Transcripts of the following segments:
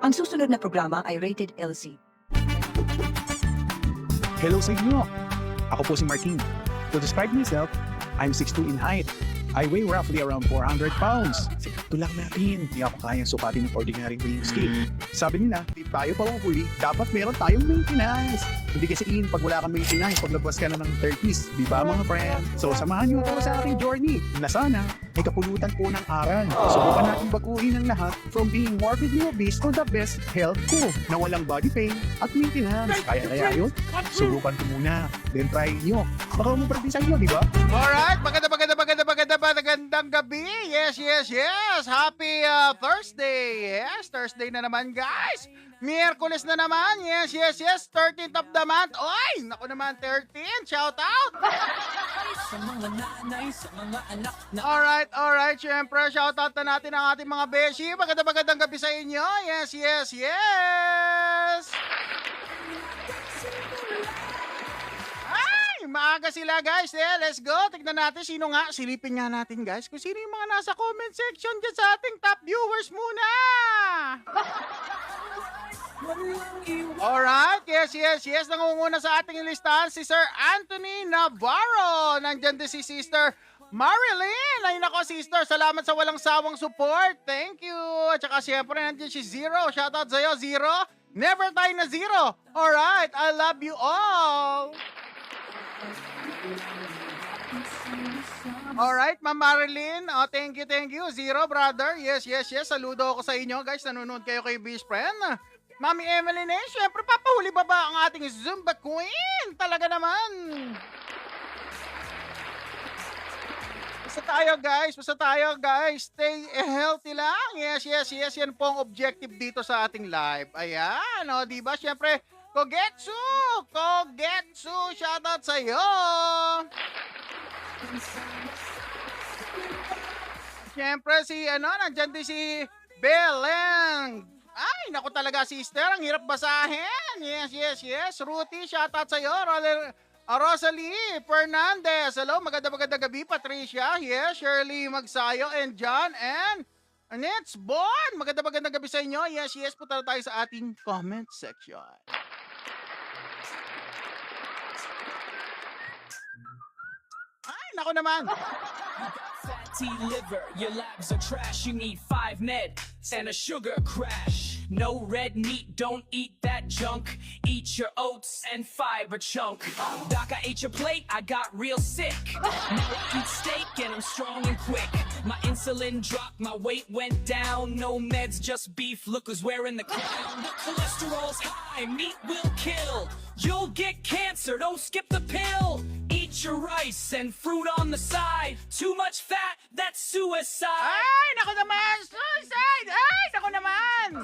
Ang susunod na programa ay rated LC. Hello sa inyo! Ako po si Martin. To describe myself, I'm 6'2" in height. I weigh roughly around 400 pounds. Ito lang natin. Hindi ako kayang sukatin ng ordinary weighing scale. Sabi nila, di tayo pauhuli, dapat meron tayong maintenance. Hindi kasi pag wala kang maintenance, paglabas ka na ng 30s. Di ba mga friend? So samahan niyo ako sa ating journey na sana may kapulutan po ng aral. Subukan natin baguhin ang lahat from being morbidly obese to the best health ko na walang body pain at maintenance. Kaya yun? Subukan ko muna. Then try nyo. Baka mapractice nyo, di ba? Alright, magandang gabi. Yes. Happy Thursday. Yes, Thursday na naman, guys. Miyerkules na naman. Yes. 13th of the month. Oy, naku naman, 13. Shout out. Alright. Siyempre, shout out na natin ang ating mga beshi. Magandang gabi sa inyo. Yes. Maaga sila, guys. Let's go. Tignan natin sino nga. Silipin nga natin, guys, kung sino yung mga nasa comment section dyan sa ating top viewers muna. Alright. Yes. Nangunguna sa ating listahan si Sir Anthony Navarro. Nandyan din si Sister Marilyn. Ay nako, sister. Salamat sa walang sawang support. Thank you. At saka siyempre nandiyan si Zero. Shoutout sa'yo, Zero. Never tayo na zero. Alright. I love you all. Alright, Ma'am Marilyn. Thank you. Zero, brother. Yes. Saludo ako sa inyo, guys. Nanonood kayo kay Best Friend. Mami Emily na, syempre, papahuli ba ang ating Zumba Queen? Talaga naman. Basta tayo, guys. Stay healthy lang. Yes. Yan po ang objective dito sa ating live. Ayan, diba? Syempre, Kogetsu! Shoutout sa'yo! Siyempre nandyan din si Beleng. Ay, naku talaga, sister. Ang hirap basahin. Yes. Ruthie, shoutout sa'yo. Rosalie Fernandez. Hello, magandang gabi. Patricia. Yes, Shirley Magsayo and John and Nets Bon. Magandang gabi sa inyo. Yes. Punta tayo sa ating comment section. Ay, naku naman. Fatty liver, your labs are trash. You need 5 meds and a sugar crash. No red meat, don't eat that junk. Eat your oats and fiber chunk. Doc, I ate your plate, I got real sick. Now I eat steak and I'm strong and quick. My insulin dropped, my weight went down. No meds, just beef. Look who's wearing the crown. The cholesterol's high, meat will kill. You'll get cancer, don't skip the pill. Eat your rice and fruit on the side. Too much fat, that's suicide. Ay, naku naman. Suicide. Ay, naku naman.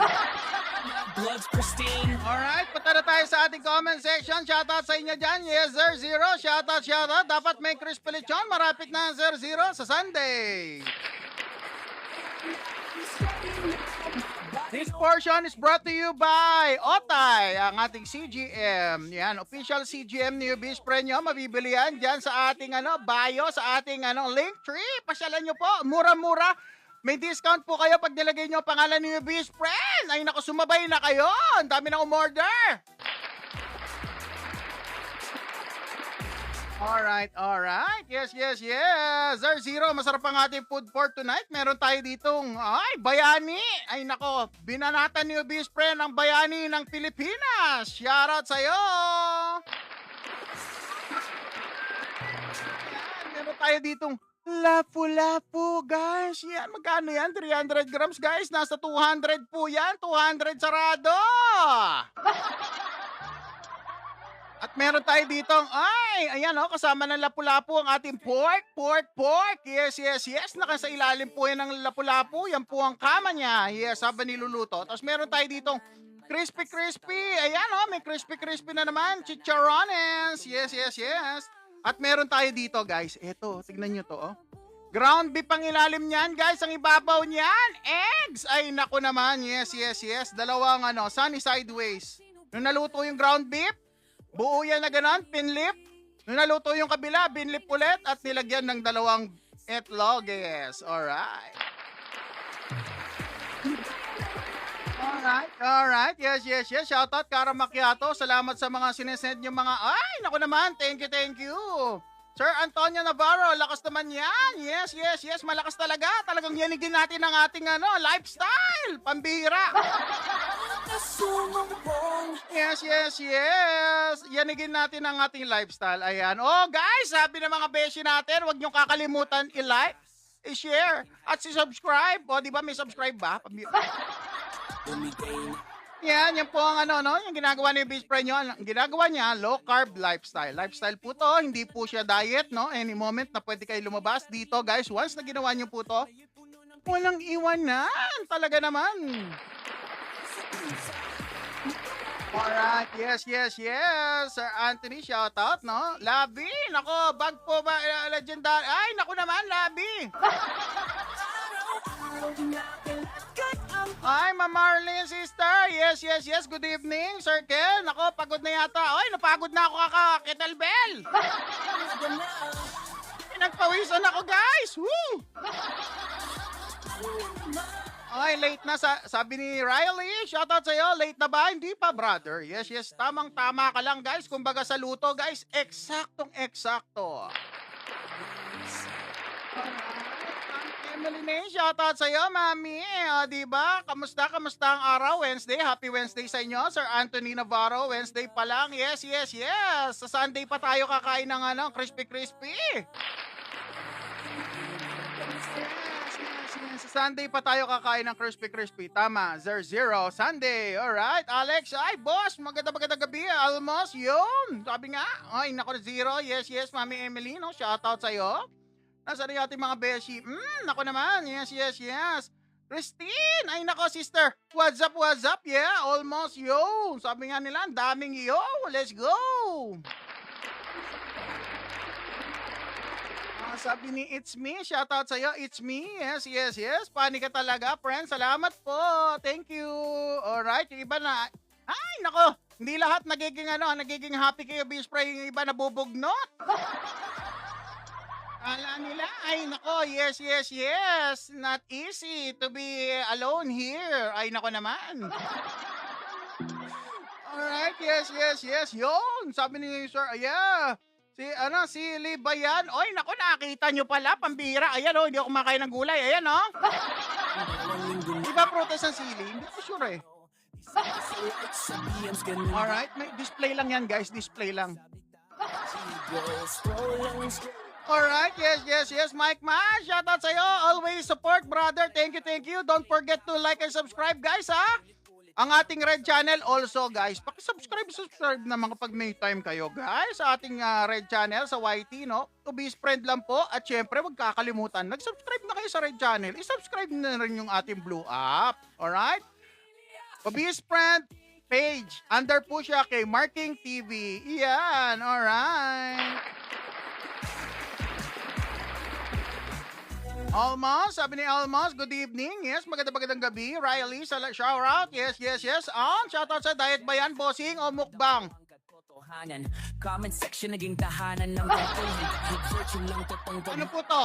Blood's pristine. Alright, punta na tayo sa ating comment section. Shoutout sa inyo dyan. Yes, Sir Zero. Shoutout. Dapat may crispy lechon. Marapit na, Sir Zero, sa Sunday. This portion is brought to you by Otay, ang ating CGM. Yan, official CGM newbies friend nyo. Mabibili yan dyan sa ating bio, sa ating link tree. Pasyalan nyo po. Mura-mura. May discount po kayo pag nilagay nyo ang pangalan ni Newbies Friend. Ay naku, sumabay na kayo. Ang dami na umorder. Alright. Yes. Sir Zero, masarap ang ating food for tonight. Meron tayo ditong, bayani. Ay nako, binanatan ni Newbies Friend ang bayani ng Pilipinas. Shoutout sa'yo. Meron tayo ditong lapu-lapu, guys. Yan, magkano yan? 300 grams, guys. Nasa 200 po yan. 200 sarado. At meron tayo dito, ayan kasama ng lapu-lapu ang ating pork. Yes. Nakasa ilalim po yan ng lapu-lapu. Yan po ang kama niya. Yes, habang niluluto. Tapos meron tayo dito, crispy. Ayan may crispy na naman. Chicharrones. Yes. At meron tayo dito, guys. Eto, tignan nyo to, ground beef ang ilalim niyan, guys. Ang ibabaw niyan, eggs. Ay, naku naman. Yes. Dalawang sunny sideways. Nung naluto yung ground beef, buo yan na ganon, pinlip. Nung naluto yung kabila, binlip ulit at nilagyan ng dalawang itlog. Yes, alright. Alright. Yes. Shoutout Kara Macchiato. Salamat sa mga sinesend nyo mga... Ay, naku naman. Thank you. Sir Antonio Navarro, lakas naman yan. Yes. Malakas talaga. Talagang yanigin natin ang ating lifestyle. Pambihira. Yes. Yanigin natin ang ating lifestyle. Ayan. Oh, guys, sabi ng mga beshi natin, huwag nyo kakalimutan i-like, i-share, at si-subscribe. O, di ba may subscribe ba? Yan po ang yung ginagawa ni best friend nyo. Ang ginagawa niya, low carb lifestyle. Lifestyle po to, hindi po siya diet, no? Any moment na pwede kayo lumabas dito, guys. Once na ginawa niyo po to, walang iwanan. Talaga naman. Alright, yes. Sir Anthony, shout out, no? Labi, nako, bag po ba, legendary. Ay, nako naman, Labi. Ay, Ma'am Marlene, sister. Yes. Good evening, Sir Ken. Nako, pagod na yata. Ay, napagod na ako kaka-kettlebell. Pinagpawisan ako, guys. Woo! Ay, late na. Sabi ni Riley, shoutout sa'yo. Late na ba? Hindi pa, brother. Yes. Tamang-tama ka lang, guys. Kumbaga sa luto, guys. Eksaktong-eksakto. Emily May, shoutout sa'yo, mami. Diba? Kamusta ang araw? Wednesday. Happy Wednesday sa inyo. Sir Anthony Navarro, Wednesday pa lang. Yes. Sa Sunday pa tayo kakain ng crispy. Sa Sunday pa tayo kakain ng crispy. Tama. Zero. Sunday. Alright. Alex, ay, boss. Maganda gabi. Almost. Yun. Sabi nga. Ay, nako, zero. Yes. Mami Emily, no? Shoutout sa'yo. Nasaan yung ating mga beshi? Nako naman. Yes. Christine! Ay nako, sister. What's up? Yeah, almost. Yo! Sabi nga nila, ang daming yo. Let's go! Sabi ni It's Me. Shoutout sa'yo. It's me. Yes. Pani ka talaga, friend. Salamat po. Thank you. Alright. Yung iba na... Ay, nako. Hindi lahat nagiging happy kayo, Bispray. Yung iba nabubugnot. Kala nila, ay nako, yes. Not easy to be alone here. Ay nako naman. Alright, yes. Yun, sabi ni Sir, yeah. Si Libayan. Oy, nako, nakita nyo pala, pambira. Ayan hindi ako kumakain ng gulay. Ayan Di ba prutas ang sili? Hindi ko sure Alright, may display lang yan, guys. Display lang. Alright, yes. Mike Ma, shoutout sa'yo. Always support, brother. Thank you. Don't forget to like and subscribe, guys, ha? Ang ating Red Channel also, guys. Subscribe naman kapag may time kayo, guys, sa ating Red Channel, sa YT, no? To be friend lang po. At syempre, huwag kakalimutan, nag-subscribe na kayo sa Red Channel. I-subscribe na rin yung ating Blue app. Alright? To be friend page. Under po siya kay Marking TV. Yan, alright. Almost, sabi ni Almost, good evening. Yes, magandang gabi. Riley, shout out. Yes. Shout out sa diet ba yan, bossing o mukbang? Comment section naging tahanan ng Ano po to?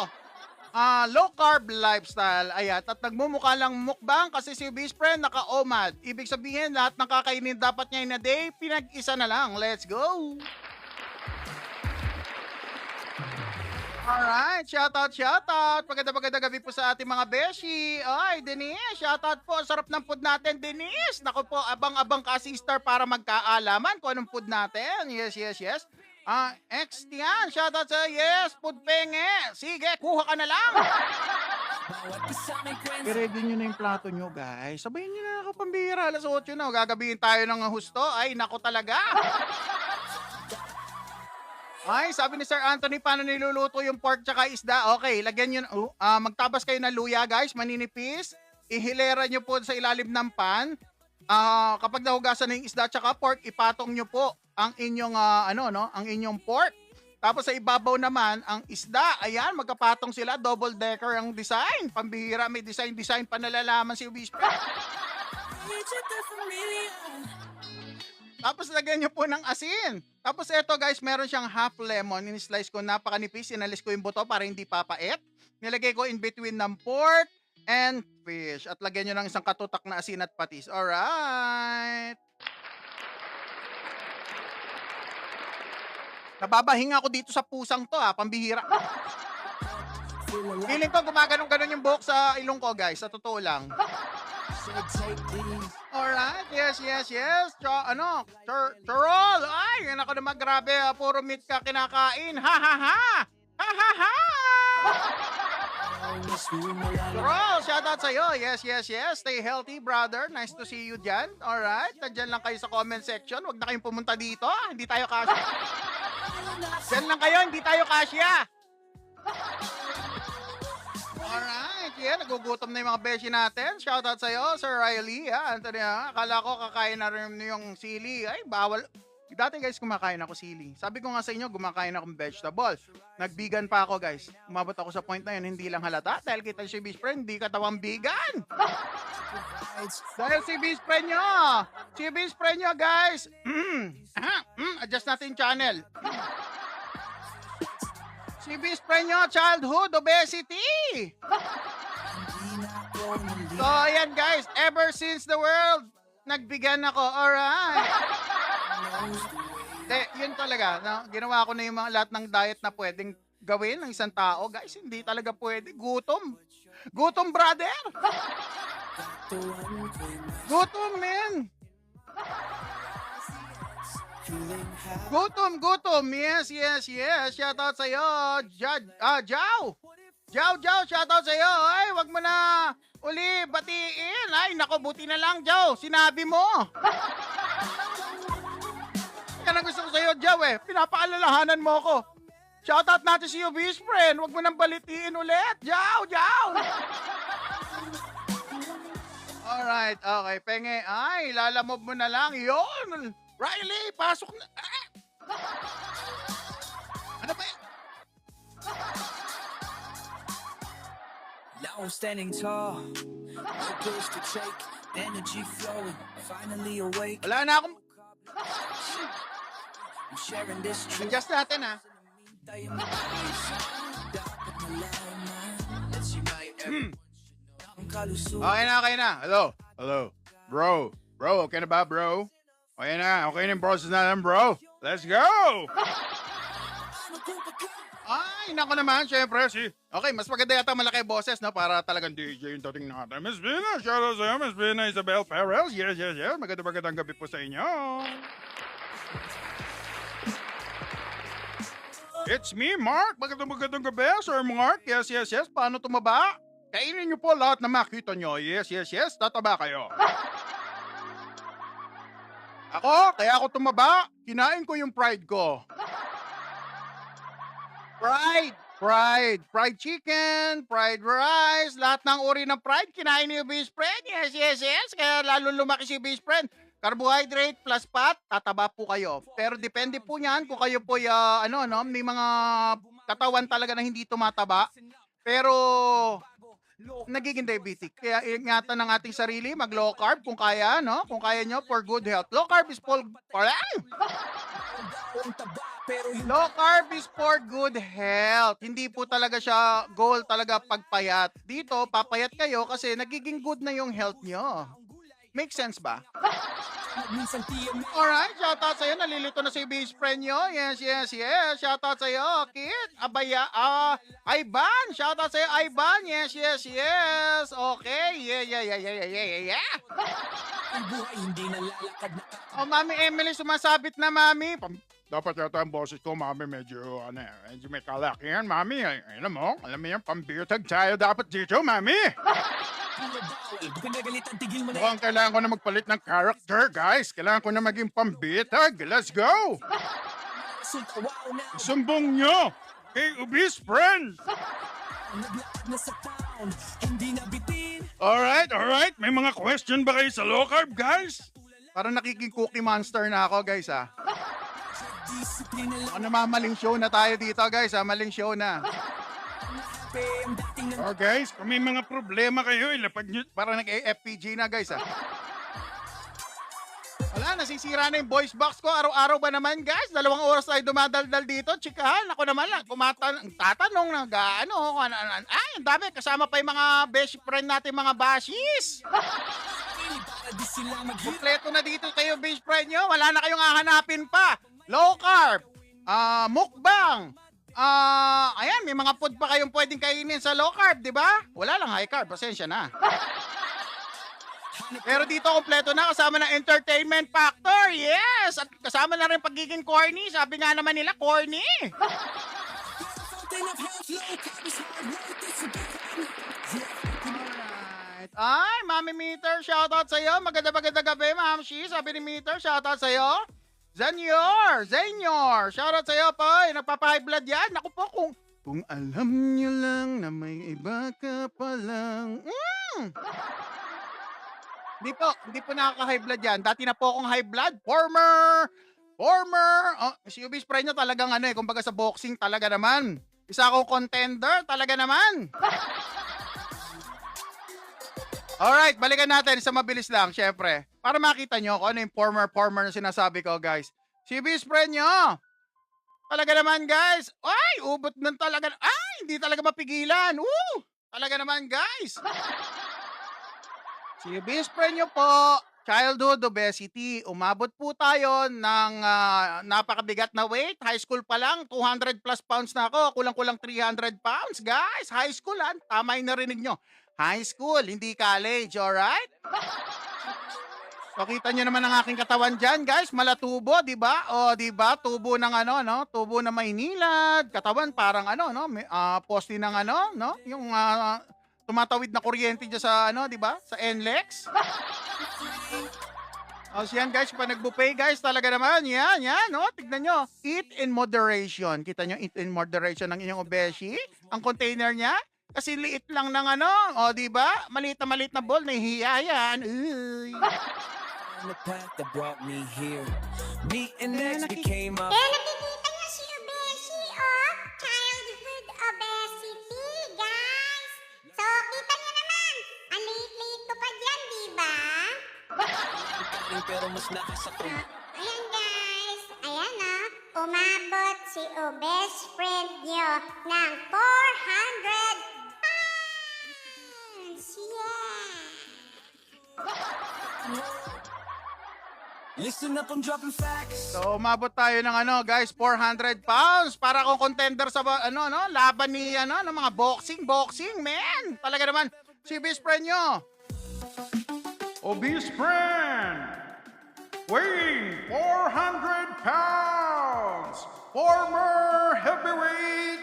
Low carb lifestyle. Ayan, at nagmumukha lang mukbang kasi si best friend naka-OMAD. Ibig sabihin, lahat ng kakainin dapat niya in a day, pinag-isa na lang. Let's go! Alright, shoutout. Magandang gabi po sa ating mga beshi. Ay, Denise, shoutout po. Sarap ng food natin, Denise. Naku po, abang-abang ka, sister, para magkaalaman kung anong food natin. Yes. X-Tian, shoutout sa food penge. Sige, kuha ka na lang. I-ready nyo na yung plato nyo, guys. Sabayin nyo na ako, pambira. Alas 8 na. Gagabihin tayo ng husto. Ay, naku talaga. Ay, sabi ni Sir Anthony, paano niluluto yung pork tsaka isda? Okay, lagyan nyo, magtabas kayo ng luya, guys, maninipis. Ihilera nyo po sa ilalim ng pan. Kapag nahugasan na yung isda tsaka pork, ipatong nyo po ang inyong, ang inyong pork. Tapos sa ibabaw naman, ang isda, ayan, magkapatong sila, double decker ang design. Pambihira, may design pa nalalaman si Obispo. Tapos lagyan nyo po ng asin. Tapos eto, guys, meron siyang half lemon. In-slice ko, napakanipis. Inalis ko yung buto para hindi papait. Nilagay ko in between ng pork, and fish. At lagyan nyo ng isang katutak na asin at patis. Alright. Nababahinga ako dito sa pusang to pambihira. Feeling ko gumaganong-ganon yung buhok sa ilong ko guys, sa totoo lang. Alright, yes. Chorol! Ay, yun ako naman, grabe. Puro meat ka kinakain. Ha, ha, ha! Ha, ha, ha! Chorol, shoutout sa'yo. Yes. Stay healthy, brother. Nice to see you dyan. Alright, nandyan lang kayo sa comment section. Huwag na kayong pumunta dito. Hindi tayo kasya. Dyan lang kayo, hindi tayo kasya. Alright, nagugutom na yung mga beshi natin. Shoutout sa'yo, Sir Riley. Anthony, akala ko kakain na rin yung sili. Ay, bawal. Dati guys, kumakain ako sili. Sabi ko nga sa inyo, kumakain akong vegetable. Nag-vegan pa ako guys. Umabot ako sa point na yun, hindi lang halata. Dahil kita si best friend, hindi katawang vegan. Dahil si best friend nyo. Si best friend nyo guys. Adjust natin channel. Si best friend nyo, childhood obesity. So, ayan guys, ever since the world, nagbigan ako. Alright. Yun talaga. No? Ginawa ko na yung lahat ng diet na pwedeng gawin ng isang tao. Guys, hindi talaga pwede. Gutom. Gutom, brother. Gutom, man. Gutom. Yes. Shoutout sa'yo. Jow, shoutout sa'yo. Ay, wag mo na uli batiin. Ay, nako, buti na lang, Jow. Sinabi mo. Yan ang gusto ko sa'yo, Jow pinapaalalahanan mo ko. Shoutout natin si best friend. Wag mo nang balitiin ulit. Jow. Alright, okay. Penge, ay, lalamob mo na lang. Yun. Riley, pasok na. Ano ba yan? Now I'm standing tall, no pills to take, energy flowing, finally awake. Wala na akong... I'm sharing this truth. Adjust natin Tayo dapat malaman. Let's unite ang kalusugan. Okay na. Hello. Bro, okay na ba, bro? Okay na yung process natin, bro. Let's go! Ay, nako naman, syempre. Okay, mas maganda yata malaki boses, no? Para talagang DJ yung dating natin. Miss Vina, shoutout sa'yo. Miss Vina Isabel Perez. Yes. Magandang gabi po sa inyo. It's me, Mark. Magandang gabi, Sir Mark. Yes. Paano tumaba? Kainin niyo po lahat na makita niyo. Yes. Tataba kayo. Kaya ako tumaba. Kinain ko yung pride ko. Fried chicken, fried rice, lahat ng uri ng fried, kinain ni best friend. Yes. Kaya lalo lumaki si best friend. Carbohydrate plus fat, tataba po kayo. Pero depende po niyan kung kayo po may mga katawan talaga na hindi tumataba. Pero nagiging diabetic. Kaya ingatan ng ating sarili, mag low carb kung kaya, no? Kung kaya nyo for good health. Low carb is for good health. Hindi po talaga siya goal talaga pagpayat. Dito, papayat kayo kasi nagiging good na yung health nyo. Make sense ba? Alright, shoutout sa'yo. Nalilito na si best friend nyo. Yes. Shoutout sa'yo, Kit. Ivan. Shoutout sa'yo, Ivan. Yes. Okay. Yeah. Oh, Mami Emily, sumasabit na, Mami. Dapat yata ang boses ko, Mami, medyo may kalak yan, Mami. Alam mo yan, pambirtag tayo dapat dito, Mami. Mukhang kailangan ko na magpalit ng character, guys. Kailangan ko na maging pambitag. Let's go! Sumbong nyo kay Ubis Friend. Alright. May mga question ba kayo sa low carb, guys? Parang nakiking cookie monster na ako, guys, Namamaling show na tayo dito, guys, Maling show na. Guys, kung may mga problema kayo, ilapag nyo. Parang nag-FPG na, guys, Wala, nasisira na yung voice box ko. Araw-araw ba naman, guys? 2 oras tayo dumadaldal dito. Chikahan, ako naman lang. Tatanong na, ay, ang dami. Kasama pa yung mga best friend natin, mga bashis. Para di sila mag-hit. Kompleto na dito kayo, best friend nyo. Wala na kayong hahanapin pa. Low carb, mukbang, ayan, may mga food pa kayong pwedeng kainin sa low carb, di ba? Wala lang high carb, pasensya na. Pero dito kompleto na, kasama ng entertainment factor, yes! At kasama na rin pagiging corny, sabi nga naman nila, corny. Fountain of health, low carb is hard work. It's a big Alright. Ay, Mami Meter, shoutout sa'yo. Maganda gabi, Ma'am Shi. Sabi ni Meter, shoutout sa'yo. Zenyor, shoutout sa'yo po. Nagpapa-high blood yan. Naku po, kung alam nyo lang na may iba ka pa lang. Hindi po nakaka-high blood yan. Dati na po akong high blood. Former. Si Ubis Pre nyo talagang kumbaga sa boxing talaga naman. Isa akong contender talaga naman. Alright, balikan natin sa mabilis lang, syempre. Para makita nyo kung ano yung former na sinasabi ko, guys. Si Ubis Pre nyo. Talaga naman, guys. Ay, ubot na talaga. Ay, hindi talaga mapigilan. Talaga naman, guys. Si Ubis Pre nyo po, childhood obesity. Umabot po tayo ng napakabigat na weight. High school pa lang, 200 plus pounds na ako. Kulang-kulang 300 pounds. Guys, high school tama yung narinig nyo. High school, hindi college, alright? So, kita nyo naman ang aking katawan dyan, guys. Malatubo, di ba? O, di ba? Tubo ng tubo na Maynilad. Katawan parang poste ng yung tumatawid na kuryente dyan sa di ba? Sa NLEX. O, siyan, guys, pa nagbuffet, guys, talaga naman. Yan, tignan nyo. Eat in moderation. Kita nyo, eat in moderation ng inyong obeshi. Ang container niya, kasi liit lang ng o, di ba? Maliit na bowl, nahihiya yan. Uy. on the path that brought me here. Me and X became a Eh, nakikita niyo si Obeshi, oh. Childhood obesity, guys. So, kita niyo naman. Ang liit-liit ko pa dyan, di ba? pero mas lakas ako. Ayan, guys. Ayan, oh. Umabot si best friend niyo ng 400 pounds. Yeah. Listen up, I'm dropping facts. So, umabot tayo ng guys, 400 pounds para akong contender sa laban ni ng mga boxing, man. Talaga naman si best friend nyo. Obese friend, weighing 400 pounds, former heavyweight,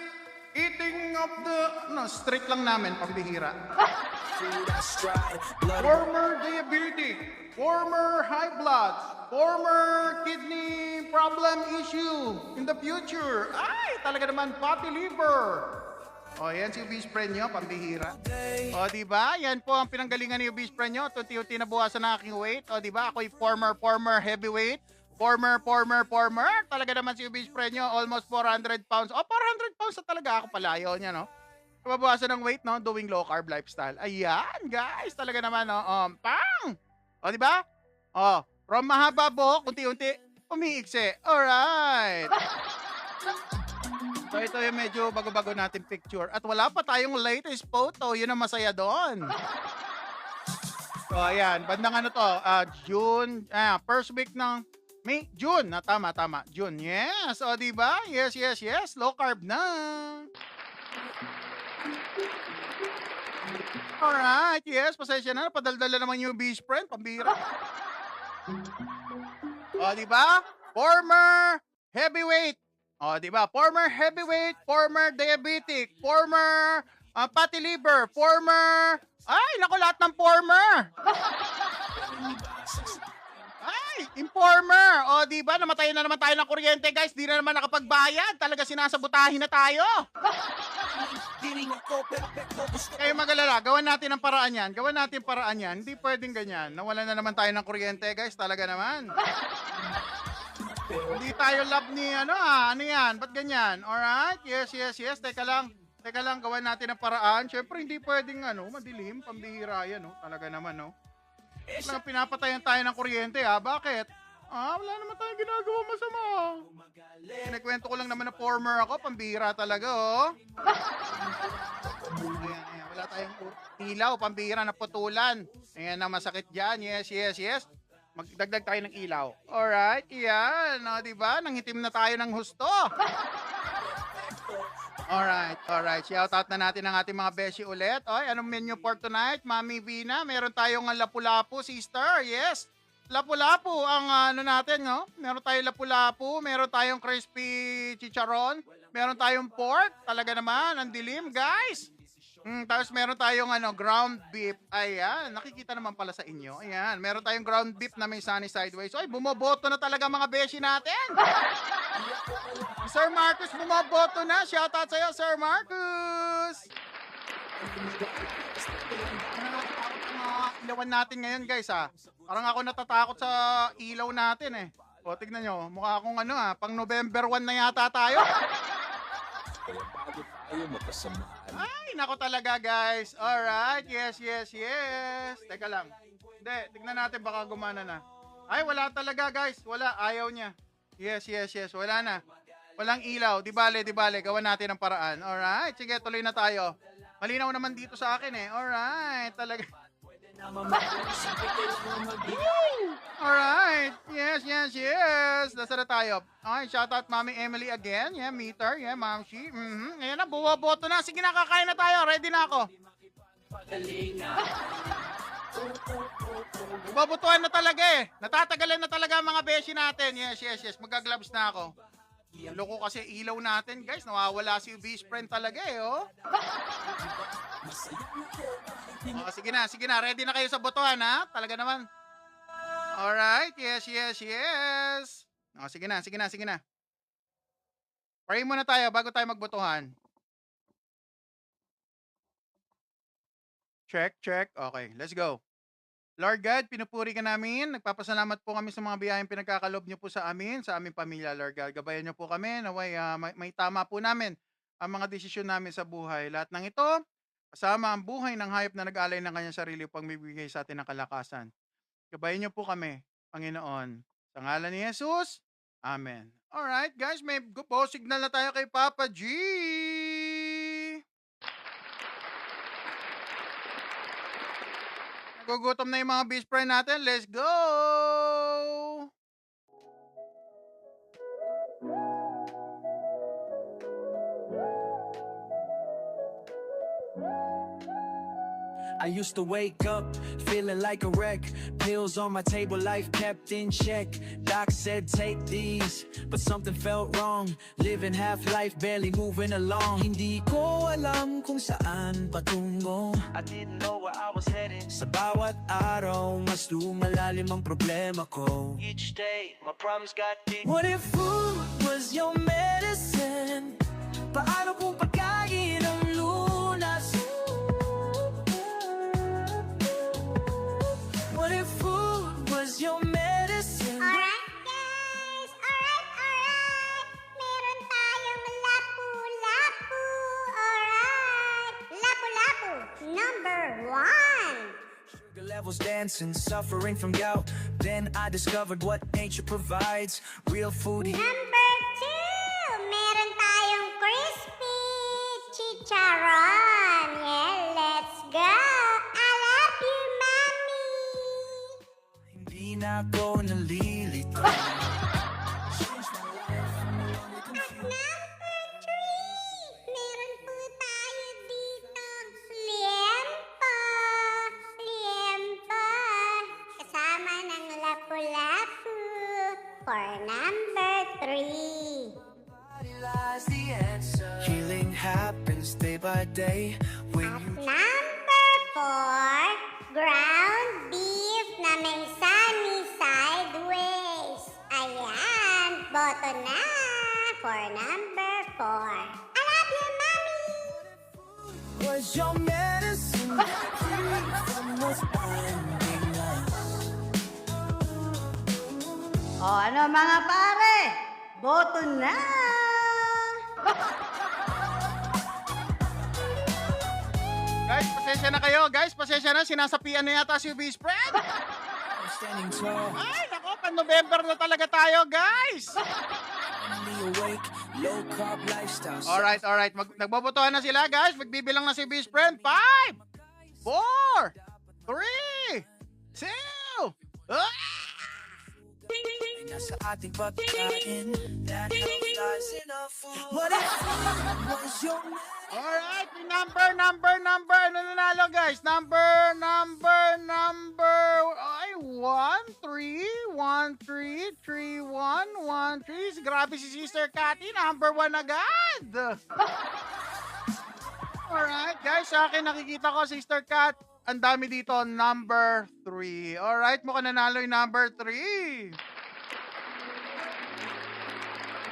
eating of the street lang namin, pambihira. Food I strive, blood Former diabetic, former high blood, former kidney problem issue in the future. Ay, talaga naman, fatty liver. O, yan si obese friend nyo, pambihira. O, diba? Yan po ang pinanggalingan ni obese friend nyo. Tunti-unti na buwasan na aking weight. O, diba? Ako'y former heavyweight. Former. Talaga naman si obese friend nyo, almost 400 pounds. O, 400 pounds na talaga ako palayo niya, no? Mabawasan ng weight, no? Doing low carb lifestyle. Ayan, guys. Talaga naman, no? Pang! O, diba? O, from mahaba buhok, unti-unti, umiiksi. Alright. So, ito yung medyo bago-bago natin picture. At wala pa tayong latest photo. Yun ang masaya doon. So, ayan. Bandang June. First week ng May. June. Tama. June. Yes. O, diba? Yes. Low carb na. Alright. Yes. Pasensya na. Padaldala naman yung beach friend. Pambira. O, diba? Former heavyweight. O, diba? Former heavyweight, former diabetic, former fatty liver, former... Ay, naku, lahat ng former. Ay, informer. O, diba? Namatayin na naman tayo ng kuryente, guys. Di na naman nakapagbayad. Talaga sinasabutahin na tayo. Kayo mag-alala, gawan natin ang paraan yan. Hindi pwedeng ganyan. Nawalan na naman tayo ng kuryente, guys. Talaga naman. Hindi tayo love ni ano yan? Ba't ganyan? Alright? Yes. Teka lang, gawan natin ang paraan. Siyempre, hindi pwedeng madilim, pambihira yan, no? Talaga naman, no? Pinapatayan tayo ng kuryente, ha? Bakit? Wala naman tayong ginagawa masama. Kinikwento ko lang naman na former ako. Pambihira talaga, oh. Ayan. Wala tayong ilaw. Pambihira na putulan. Ayan na masakit dyan. Yes. Magdagdag tayo ng ilaw. Alright, yan. O, diba? Nangitim na tayo ng husto. Alright. Shoutout na natin ang ating mga beshi ulit. Oy, anong menu for tonight? Mami Vina, meron tayong lapu-lapu, sister. Yes. Lapu-lapu ang natin, no? Meron tayong lapu-lapu, meron tayong crispy chicharon, meron tayong pork. Talaga naman, ang dilim, guys. Tapos meron tayong ground beef. Ayan, nakikita naman pala sa inyo. Ayan, meron tayong ground beef na may sunny sideways. Oy, bumoboto na talaga mga beshi natin. Sir Marcus, bumoboto na. Shoutout sa'yo, Sir Marcus. Ilawan natin ngayon, guys, ha. Parang ako natatakot sa ilaw natin, eh. O, tignan nyo. Mukha akong pang November 1 na yata tayo. Ay, nako talaga, guys. Alright, yes. Teka lang. Hindi, tignan natin, baka gumana na. Ay, wala talaga, guys. Wala, ayaw niya. Yes. Wala na. Walang ilaw. Di bale. Gawan natin ang paraan. Alright, sige, tuloy na tayo. Malinaw naman dito sa akin, eh. Alright, talaga. Alright. Yes. Nasa na tayo. Okay, shoutout Mami Emily again. Yeah, meter. Yeah, Ma'am Shi. Ayan na, buwaboto na. Sige na, kakain na tayo. Ready na ako. Buwabotohan na talaga, eh. Natatagalan na talaga ang mga beshi natin. Yes. Magagloves na ako. Loko kasi ilaw natin, guys. Nawawala si best friend talaga, eh, oh. Sige na. Ready na kayo sa botohan, ha? Talaga naman. Alright. Yes. Sige na. Pray muna tayo bago tayo magbotohan. Check. Okay, let's go. Lord God, pinupuri ka namin. Nagpapasalamat po kami sa mga biyayang pinagkakalob niyo po sa amin, sa aming pamilya, Lord God. Gabayan niyo po kami. Naway, may tama po namin ang mga desisyon namin sa buhay. Lahat ng ito, kasama ang buhay ng hayop na nag-alay ng kanyang sarili upang mibigay sa atin ng kalakasan. Gabayan niyo po kami, Panginoon. Sa ngalan ni Jesus, Amen. Alright, guys, may go signal na tayo kay Papa G. Nagugutom na yung mga best friend natin. Let's go! I used to wake up feeling like a wreck. Pills on my table, life kept in check. Doc said take these, but something felt wrong. Living half life, barely moving along. Hindi ko alam kung saan patungo. I didn't know where I was headed. Sa bawat araw, mas lumalalim ang problema ko. Each day, my problems got deep. What if food was your medicine? Paano kung pagkain ang lunas? What if food was your medicine? Alright, guys! Alright! Meron tayong lapu-lapu! Alright! Lapu-lapu, number 1! Sugar levels dancing, suffering from gout. Then I discovered what nature provides. Real food here. Number 2, meron tayong crispy chicharon. Yeah, let's go! I love you, mommy! Hindi na ako nalilito. Number 3, meron po tayo dito liempo. Kasama ng lapu-lapu for number 3. Lies the answer. Healing happens day by day when At you number 4, ground beef na may sunny sideways. Ayan, boto na for number 4. I love you, mommy! was your medicine. Free from what's binding us. O ano mga pare, boto na! Guys, pasensya na kayo. Guys, pasensya na. Sinasapian na yata si best friend. standing tall. Ay, nako, pan-November na talaga tayo, guys! Finally awake, low carb lifestyle. Alright. Nagbobotohan na sila, guys. Magbibilang na si Best Friend. 5, 4, 3, 2, Nasa ating pagkain, that health lies in our food. What if food was your Alright, may number. Ano nanalo, guys? Number. Ay, 1, 3, 1, 3, 3, 1, 1, 3. Grabe si Sister Cathy. Number 1 agad. Alright, guys. Sa akin, nakikita ko, Sister Cat. Ang dami dito, number 3. Alright, mukhang nanalo yung number 3.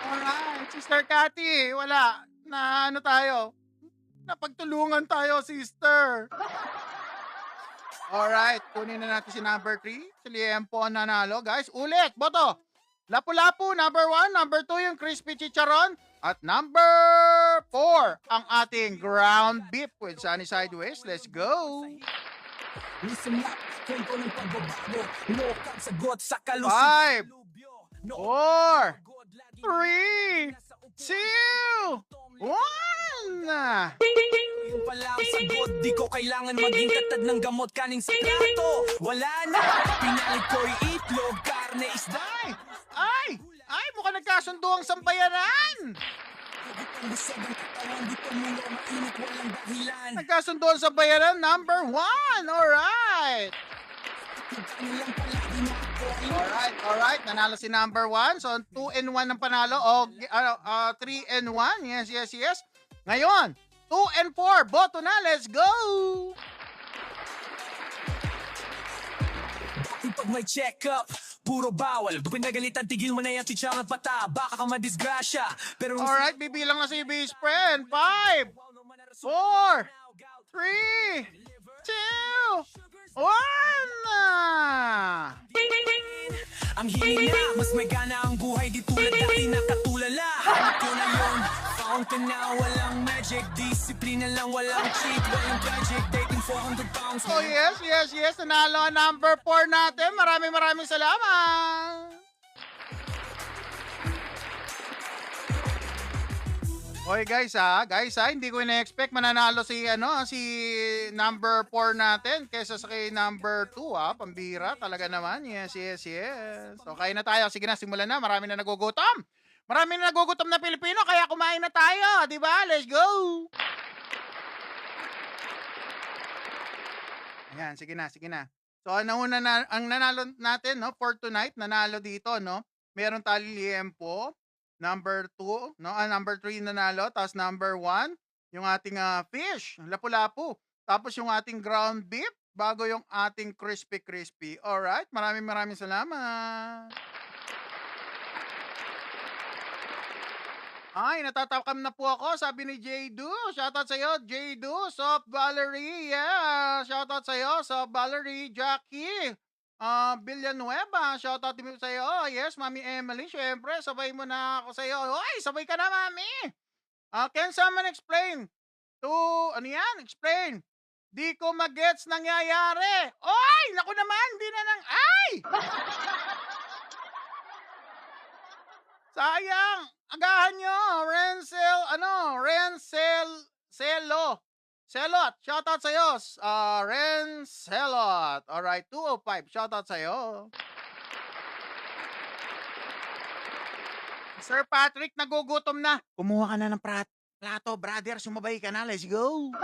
Alright, Sister Cathy. Wala. Na ano tayo? Napagtulungan tayo, sister. Alright, kunin na natin si number 3. Si Liempo ang nanalo. Guys, ulit, boto. Lapu-lapu, number 1. Number 2, yung crispy chicharon. At number 4, ang ating ground beef with sunny sideways. Let's go. Listen up, kwento ng pagbabago. Lokal sagot sa 5, 4, 3, 2, 1. Yung pala ang sagot, di ko kailangan maging katad ng gamot kaning sa plato. Wala na, pinalit ko'y itlog, karne, isda. Ay, mukhang nagkasundo ang sambayanan. Busog ang katawan, di tumulo, mainit, walang dahilan. Nagkasundo ang sambayanan, number 1. Alright. Alright. Nanalo si number 1. So, 2 and 1 ang panalo. O, 3 and 1. Yes. Ngayon, 2 and 4. Boto na. Let's go! Pag may check-up, puro bawal. Pinagalitan, tigil mo na yan, titsang at pata. Baka ka madisgrasya. Pero Alright, bibilang na si best friend. 5, 4, 3, 2, 1. ang hina, mas may gana ang buhay. Di tulad dati nakatulala. Hanap ko na yun, found ka na. Walang magic, disiplina lang. Walang cheat, walang gadget. Taking 400 pounds. Oh yes. Nanalo ang number 4 natin. Maraming salamat. Okay guys hindi ko ina-expect mananalo si number 4 natin kaysa sa kay number 2 pambira talaga naman. Yes. So kain na tayo. Sige na, simulan na. Marami na nagugutom na Pilipino kaya kumain na tayo, di ba? Let's go. Ayan, sige na. So nauna na ang nanalo natin, no, for tonight, nanalo dito, no. Meron tayong liempo. Number 2, no? Number 3 nanalo. Tapos number 1, yung ating fish, lapu-lapu. Tapos yung ating ground beef, bago yung ating crispy. Alright, maraming salamat. Ay, natatakam na po ako, sabi ni Jaydu. Shoutout sa'yo, Jaydu. Soft Valerie, yeah. Shoutout sa'yo, Soft Valerie. Jackie. Villanueva, shoutout din sa iyo. Yes, Mami Emily, syempre, sabay mo na ako sa iyo. Oy, sabay ka na, Mami. Can someone explain? Explain. Di ko magets nangyayari. Oy, naku naman, di na nang, ay! Sayang, agahan nyo. Celot, shoutout sa'yo. Ren Celot. Alright, 205, shoutout sa'yo. Sir Patrick, nagugutom na. Kumuha ka na ng plato, brother. Sumabay ka na. Let's go.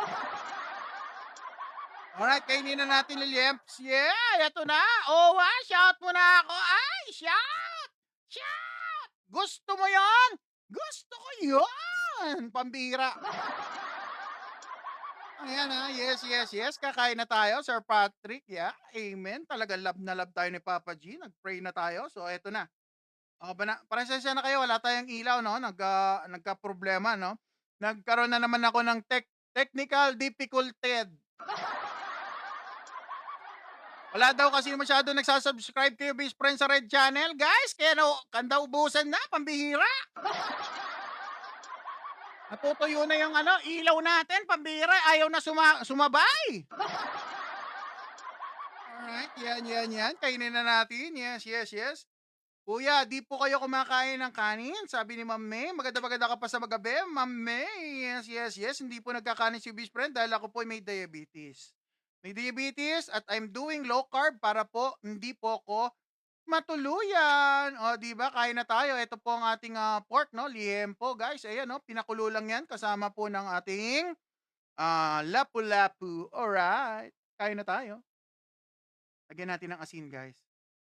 Alright, kainin na natin Liliemps. Yeah, ito na. Owa, shout mo na ako. Ay, shout. Gusto mo yon? Gusto ko yon. Pambira. Ayan yes. Kakain na tayo, Sir Patrick. Yeah, amen. Talaga love na love tayo ni Papa G. Nag-pray na tayo. So, eto na. Pasensya na kayo. Wala tayong ilaw, no? Nagka-problema, no? Nagkaroon na naman ako ng technical difficulty. Wala daw kasi masyado nagsasubscribe kayo, best friend, sa Red Channel. Guys, kaya kanda ubusan na. Pambihira. Natutuyo na yung ilaw natin, pambira, ayaw na sumabay. Alright, yan. Kainin na natin. Yes. Kuya, di po kayo kumakain ng kanin? Sabi ni Ma'am May. Maganda ka pa sa magabi, Ma'am May. Yes. Hindi po nagkakanin si best friend dahil ako po ay may diabetes. May diabetes at I'm doing low carb para po hindi po ako matuluyan. O, di ba? Kain na tayo. Ito po ang ating pork, no? Liempo, guys. Ayan, no? Pinakulo lang yan kasama po ng ating lapu-lapu. Alright. Kain na tayo. Lagyan natin ng asin, guys.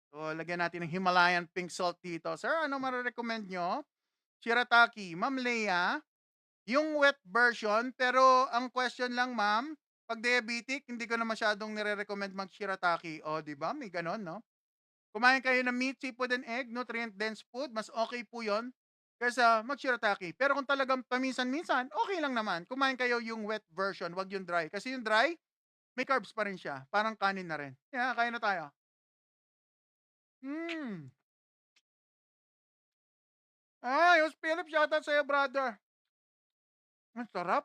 So, lagyan natin ng Himalayan pink salt dito. Sir, ano marirecommend nyo? Shirataki. Ma'am Leia, yung wet version, pero ang question lang, ma'am, pag diabetic, hindi ko na masyadong nire-recommend mag-shirataki. O, di ba? May ganon, no? Kumain kayo ng meat, seafood, and egg, nutrient-dense food, mas okay po yon kaysa mag-shirataki. Pero kung talagang paminsan-minsan, okay lang naman. Kumain kayo yung wet version, wag yung dry. Kasi yung dry, may carbs pa rin siya. Parang kanin na rin. Yeah, kain na tayo. Ay, Os Philip, shoutout sa'yo, brother. Ang sarap.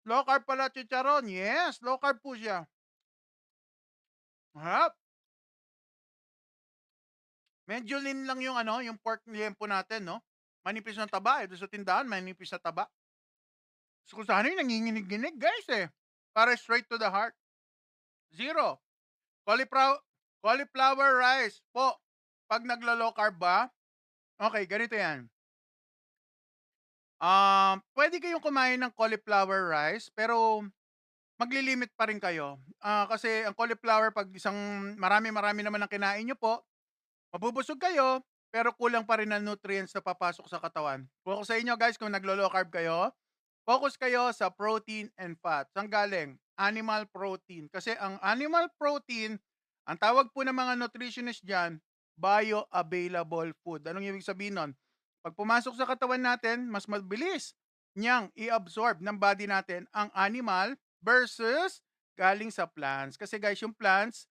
Low carb pala chicharon. Yes, low carb po siya. Harap. Medyo lean lang yung yung pork liempo natin, no? Manipis ng taba. Ito sa tindahan, manipis na taba. Gusto ko sana yung nanginginig-ginig, guys, eh. Para straight to the heart. 0. Cauliflower rice po. Pag naglo-low carb ba? Okay, ganito yan. Pwede kayong kumain ng cauliflower rice, pero maglilimit pa rin kayo. Kasi ang cauliflower, pag isang marami naman ang kinain nyo po, mabubusog kayo, pero kulang pa rin ang nutrients na papasok sa katawan. Focus sa inyo, guys, kung naglo-low carb kayo, focus kayo sa protein and fat. Saan galing? Animal protein. Kasi ang animal protein, ang tawag po ng mga nutritionist dyan, bioavailable food. Anong ibig sabihin nun? Pag pumasok sa katawan natin, mas mabilis niyang i-absorb ng body natin ang animal versus galing sa plants. Kasi guys, yung plants,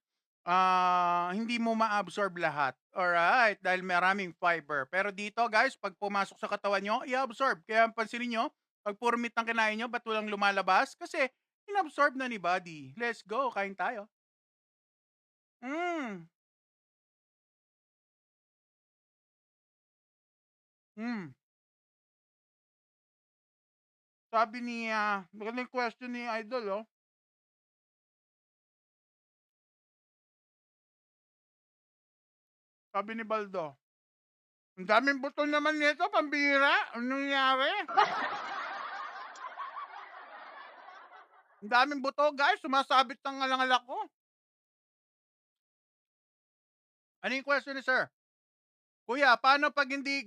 hindi mo ma-absorb lahat. Alright, dahil maraming fiber. Pero dito guys, pag pumasok sa katawan nyo, i-absorb. Kaya pansinin nyo, pag puro meat ang kinain nyo, ba't walang lumalabas? Kasi in-absorb na ni body. Let's go, kain tayo. Mm. Sabi ni, magandang question ni Idol, oh. Sabi ni Baldo, ang daming buto naman nito, pambira. Anong nangyari? Ang daming buto, guys. Sumasabit ng alang-alak ko. Ano yung question ni sir? Kuya, paano pag hindi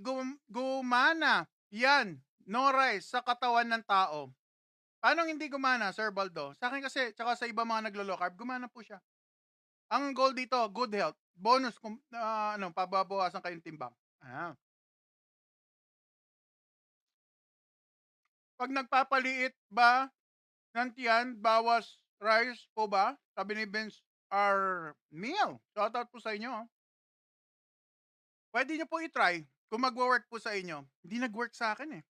gumana yan, no rice, sa katawan ng tao? Paano hindi gumana, Sir Baldo? Sa akin kasi, tsaka sa iba mga naglo-low carb, gumana po siya. Ang goal dito, good health. Bonus kung pababawasan kayong timbang. Pag nagpapaliit ba ng tiyan, bawas rice po ba? Sabi ni Vince R. Meal. Shoutout po sa inyo. Pwede nyo po i-try kung magwo-work po sa inyo. Hindi nag-work sa akin eh.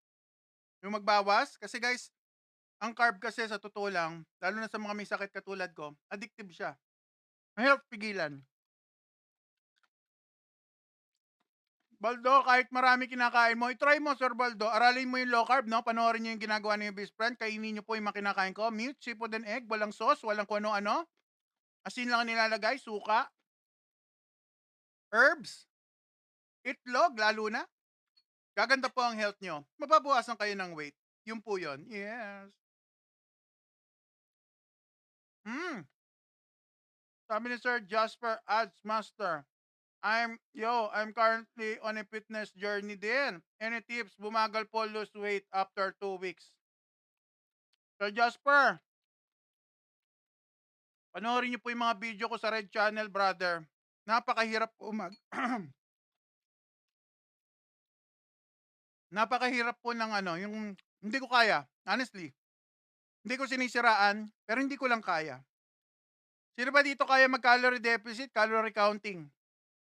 Yung magbawas, kasi guys, ang carb kasi sa totoo lang, lalo na sa mga may sakit katulad ko, addictive siya. Mahirap pigilan. Baldo, kahit marami kinakain mo, i-try mo, Sir Baldo. Aralin mo yung low carb, no? Panoorin nyo yung ginagawa ng best friend. Kainin nyo po yung makinakain ko. Meat, seafood and egg, walang sauce, walang kung ano-ano. Asin lang ang nilalagay, suka. Herbs. Itlog, lalo na. Gaganda po ang health nyo. Mababawasan kayo ng weight. Yun po yun. Yes. Sabi ni Sir Jasper Ads Master, I'm currently on a fitness journey din. Any tips? Bumagal po, lose weight after 2 weeks. Sir Jasper, panoorin niyo po yung mga video ko sa Red Channel, brother. Napakahirap po napakahirap po ng yung hindi ko kaya, honestly. Hindi ko sinisiraan, pero hindi ko lang kaya. Sino ba dito kaya mag-calorie deficit, calorie counting?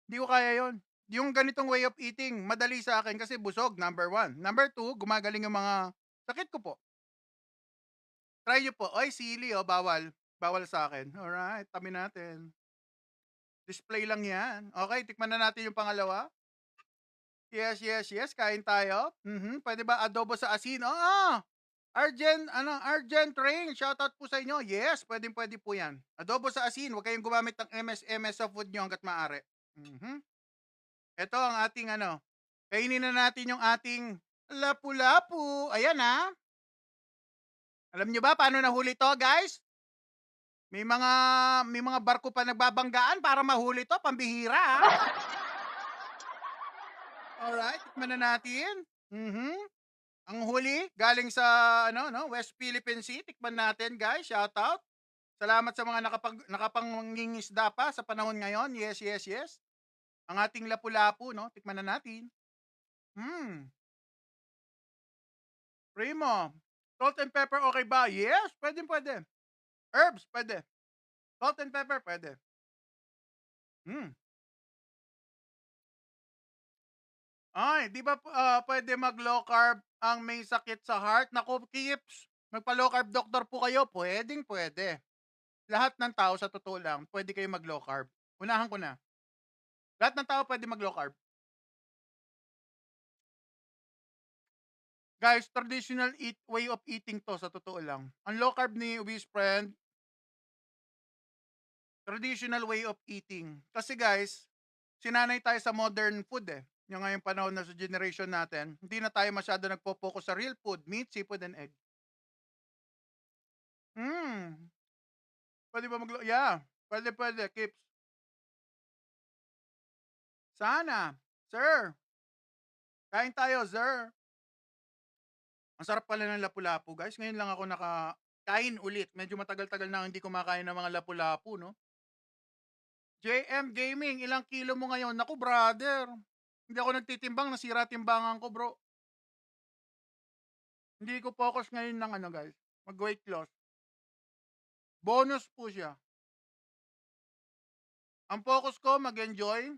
Hindi ko kaya yon. Yung ganitong way of eating, madali sa akin kasi busog, number 1. Number 2, gumagaling yung mga sakit ko po. Try nyo po. Oy, sili, bawal. Bawal sa akin. Alright, tabi natin. Display lang yan. Okay, tikman na natin yung pangalawa. Yes, yes, yes. Kain tayo. Pwede ba adobo sa asin? Oo. Argent Rain, shoutout po sa inyo. Yes, pwede po yan. Adobo sa asin, huwag kayong gumamit ng MS sa food nyo hanggat maaari. Ito ang ating kainin na natin yung ating lapu-lapu. Ayan Alam nyo ba paano nahuli to, guys? May mga barko pa nagbabanggaan para mahuli to, pambihira. Alright, tikman na natin. Ang huli galing sa West Philippine Sea. Tikman natin, guys. Shout out. Salamat sa mga nakapangingisda pa sa panahon ngayon. Yes, yes, yes. Ang ating lapu-lapu, no? Tikman na natin. Primo. Salt and pepper okay ba? Yes, pwede. Herbs, pwede. Salt and pepper, pwede. Ay, di ba pwede mag low carb ang may sakit sa heart? Naku, Kips, magpa-low carb doctor po kayo. Pwede. Lahat ng tao sa totoo lang, pwede kayo mag low carb. Unahan ko na. Lahat ng tao pwede mag low carb. Guys, traditional way of eating to sa totoo lang. Ang low carb ni Obese Friend, traditional way of eating. Kasi guys, sinanay tayo sa modern food Yung ngayong panahon na sa generation natin, hindi na tayo masyado nagpo-focus sa real food, meat, seafood, and egg. Pwede ba Yeah, pwede, Kips. Sana. Sir. Kain tayo, sir. Ang sarap pala ng lapu-lapu, guys. Ngayon lang ako nakakain ulit. Medyo matagal-tagal na hindi kumakain ng mga lapu-lapu, no? JM Gaming, ilang kilo mo ngayon? Naku, brother. Hindi ako nagtitimbang, nasira timbangan ko, bro. Hindi ko focus ngayon ng guys. Mag-weight loss. Bonus po siya. Ang focus ko, mag-enjoy.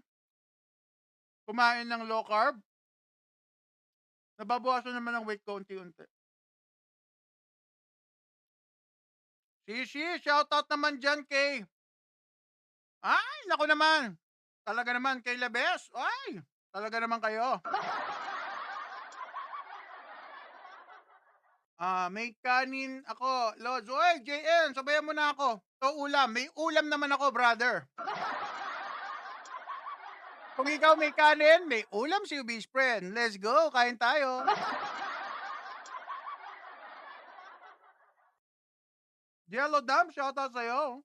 Kumain ng low carb. Nababawasan naman ang weight ko unti-unti. Shishi, shoutout naman dyan kay... Ay, naku naman. Talaga naman kay Labes. Ay, talaga naman kayo. May kanin ako. Lods, oy, JN, sabayan mo na ako. To ulam. May ulam naman ako, brother. Kung ikaw may kanin, may ulam si Obese Friend. Let's go, kain tayo. Yellow Dam, shoutout sa'yo.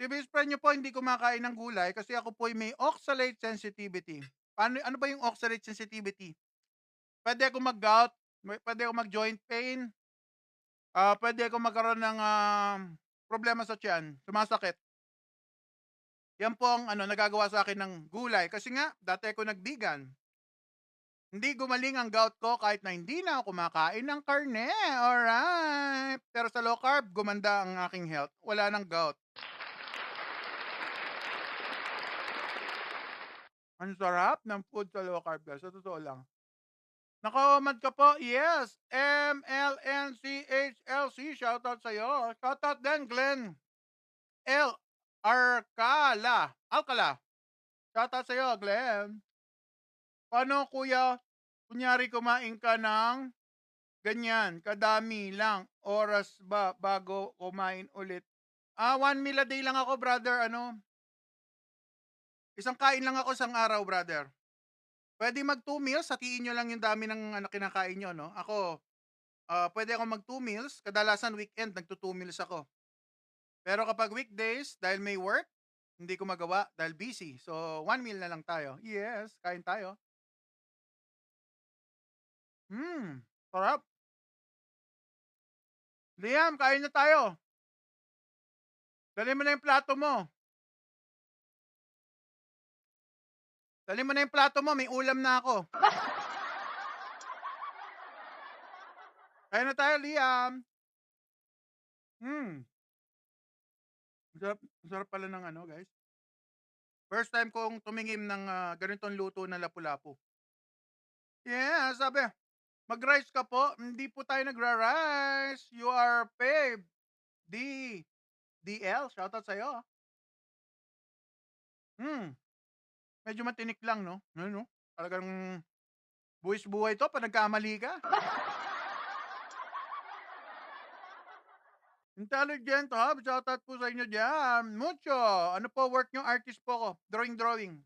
Si Obese Friend nyo po hindi kumakain ng gulay kasi ako po may oxalate sensitivity. Ano ba yung oxalate sensitivity? Pwede ako mag-gout, pwede ako mag-joint pain, pwede ako magkaroon ng problema sa tiyan, sumasakit. Yan po ang nagagawa sa akin ng gulay. Kasi nga, dati ako nag-vegan. Hindi gumaling ang gout ko kahit na hindi na ako kumakain ng karne. Alright. Pero sa low carb, gumanda ang aking health. Wala nang gout. Ang sarap ng food sa low carb, guys. Sa totoo lang. Naka-comment ka po. Yes. MLNCHLC. Shoutout sa'yo. Shoutout din, Glenn. L. Alcala. Shoutout sa'yo, Glenn. Paano, kuya? Kunyari kumain ka ng ganyan, kadami lang. Oras ba bago kumain ulit? 1 meal a day lang ako, brother. Isang kain lang ako isang araw, brother. Pwede mag 2 meals, hatiin nyo lang yung dami ng kinakain nyo, no? Ako, pwede ako mag 2 meals. Kadalasan weekend, nagto 2 meals ako. Pero kapag weekdays, dahil may work, hindi ko magawa dahil busy. So, 1 meal na lang tayo. Yes, kain tayo. Sarap. Liam, kain na tayo. Dali mo na yung plato mo. May ulam na ako. Kain na tayo, Liam. Sarap pala ng guys. First time kong tumingin ng ganitong luto na lapu-lapu. Yeah, sabi, mag-rice ka po. Hindi po tayo nagra-rice. You are paid. D. DL, shoutout sa'yo. Medyo matinik lang, no? Ano, no? Talagang buwis buhay to pag nagkamali ka. Intelligent Hub, shoutout po sa inyo dyan. Mucho. Ano po work nyo? Artist po ko. Drawing.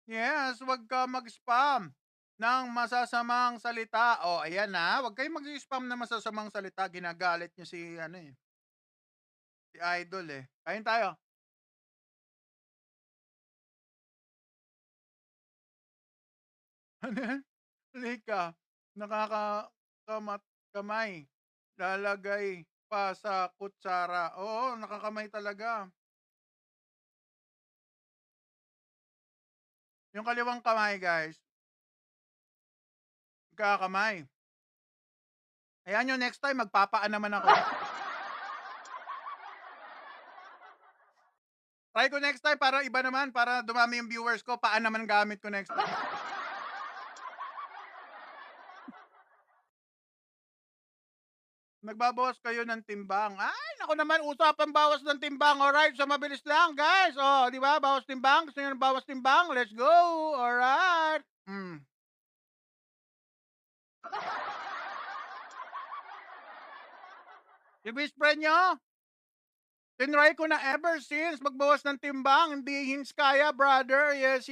Yes, wag ka mag-spam ng masasamang salita. Oh, ayan na. Wag kayong mag-spam ng masasamang salita. Ginagalit nyo si, ano eh, si Idol eh. Kain tayo. Ano yan? Lika, nakakamat kamay. Lalagay pa sa kutsara. Oo, nakakamay talaga. Yung kaliwang kamay, guys, kakamay. Ayan yung next time, magpapaan naman ako. Try ko next time para iba naman, para dumami yung viewers ko. Paan naman gamit ko next time. Nagbabawas kayo ng timbang. Ay, naku naman, usapan bawas ng timbang. Alright, so mabilis lang, guys. Oh, di ba? Bawas timbang. Gusto nyo ng bawas timbang? Let's go. Alright. Yung best friend nyo, tinry ko na ever since magbawas ng timbang. Hindi hints kaya, brother. Yes.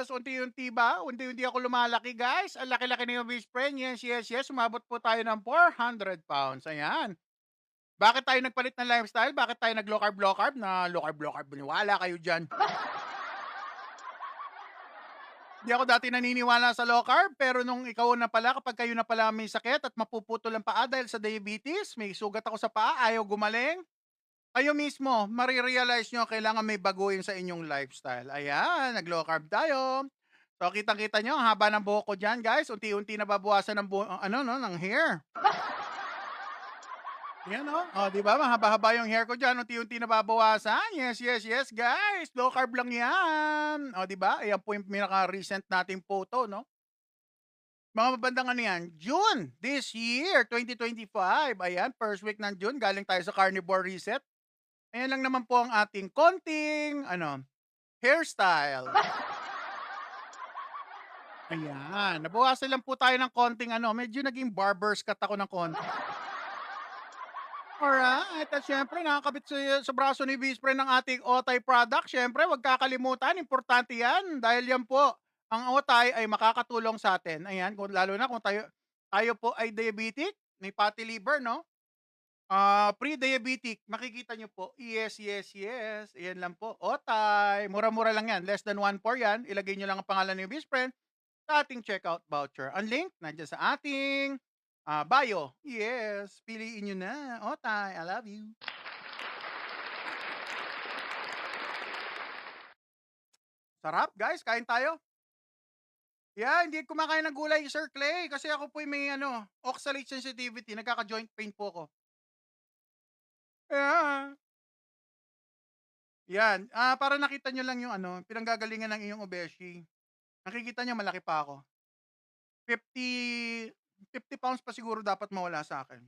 Unti-unti ba? Unti-unti ako lumalaki, guys. Ang laki-laki na yung best friend. Yes. Umabot po tayo ng 400 pounds. Ayan. Bakit tayo nagpalit ng lifestyle? Bakit tayo nag-low carb? Na low carb. Wala kayo dyan. Di ako dati naniniwala sa low carb, pero nung ikaw na pala, kapag kayo na pala may sakit at mapuputol ang paa dahil sa diabetes, may sugat ako sa paa, ayaw gumaling, kayo mismo, marirealize nyo, kailangan may baguhin sa inyong lifestyle. Ayan, nag-low carb tayo. So, kitang-kita nyo, ang haba ng buhok ko dyan, guys. Unti-unti nababawasan ng ng hair. Yan, no? O, di ba? Mahaba-haba yung hair ko dyan. Unti-unti nababawasan. Yes, guys. Low carb lang yan. O, di ba? Ayan po yung pinaka-recent nating photo, no? Mga mabandang ano yan? June this year, 2025. Ayan, first week ng June. Galing tayo sa Carnivore Reset. Ayan lang naman po ang ating konting, hairstyle. Ayan, nabawasan lang po tayo ng konting medyo naging barber's cut ako ng konti. Alright, at syempre nakakabit sa braso ni Vice Friend ng ating Otay product. Syempre, wag kakalimutan, importante yan. Dahil yan po, ang Otay ay makakatulong sa atin. Ayan, lalo na kung tayo po ay diabetic, may fatty liver, no? Pre-diabetic, makikita nyo po. Yes. Ayan lang po. Otay, mura-mura lang yan. Less than 1 for yan. Ilagay nyo lang ang pangalan ni Vice Friend sa ating checkout voucher. Ang link, nandiyan sa ating bio. Yes, piliin nyo na. Otay, I love you. Sarap, guys. Kain tayo. Yeah, hindi kumakain ng gulay, Sir Clay. Kasi ako po may oxalate sensitivity. Nagkaka-joint pain po ko. Yeah. Yan. Para nakita nyo lang yung pinanggagalingan ng iyong obeshi. Nakikita nyo, malaki pa ako. 50 pounds pa siguro dapat mawala sa akin.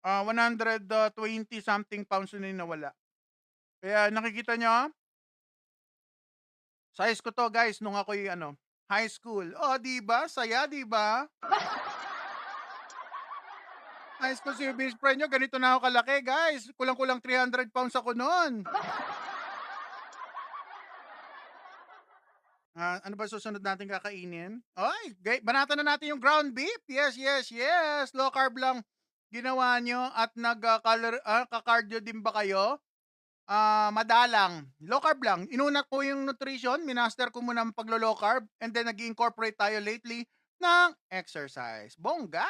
120 something pounds na yung nawala. Kaya nakikita nyo, size ko to, guys, nung ako'y high school. Oh, di ba? Saya, di ba? High school si best friend nyo, ganito na ako kalaki, guys. Kulang-kulang 300 pounds ako noon. Ano ba susunod natin kakainin? Ay, banatan na natin yung ground beef. Yes. Low carb lang ginawa nyo at nagka-cardio din ba kayo? Madalang. Low carb lang. Inuna ko yung nutrition, minaster ko muna ang paglo-low carb, and then nag-incorporate tayo lately ng exercise. Bongga!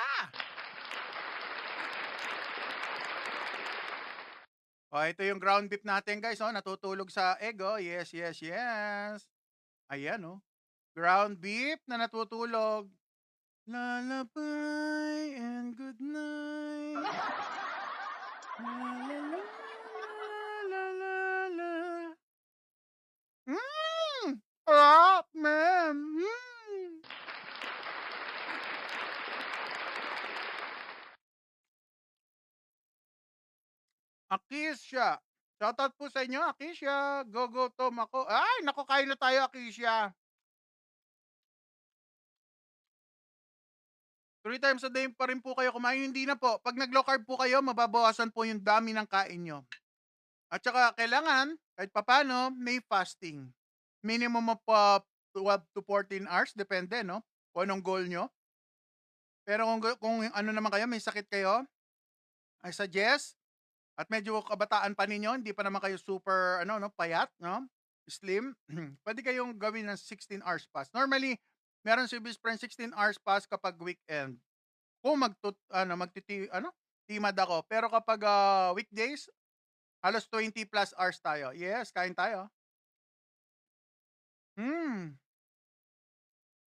Ito yung ground beef natin, guys. Natutulog sa egg. Yes. Ayan, ground beef na natutulog. Lullaby and good night. Sarap, man. Akisha. Shoutout po sa inyo, Akisha. Go, go, Tom ako. Ay, naku, kain na tayo, Akisha. 3 times a day pa rin po kayo kumain. Hindi na po. Pag nag-low carb po kayo, mababawasan po yung dami ng kain nyo. At saka, kailangan, kahit papano, may fasting. Minimum of 12 to 14 hours, depende, no? Kung anong goal nyo. Pero kung ano naman kayo, may sakit kayo, I suggest, at medyo kabataan pa ninyo, hindi pa naman kayo super, ano, no, payat, no? Slim, pwede kayong gawin ng 16 hours fast. Normally, meron si best friend 16 hours fast kapag weekend. Kung timad ako. Pero kapag weekdays, halos 20 plus hours tayo. Yes, kain tayo.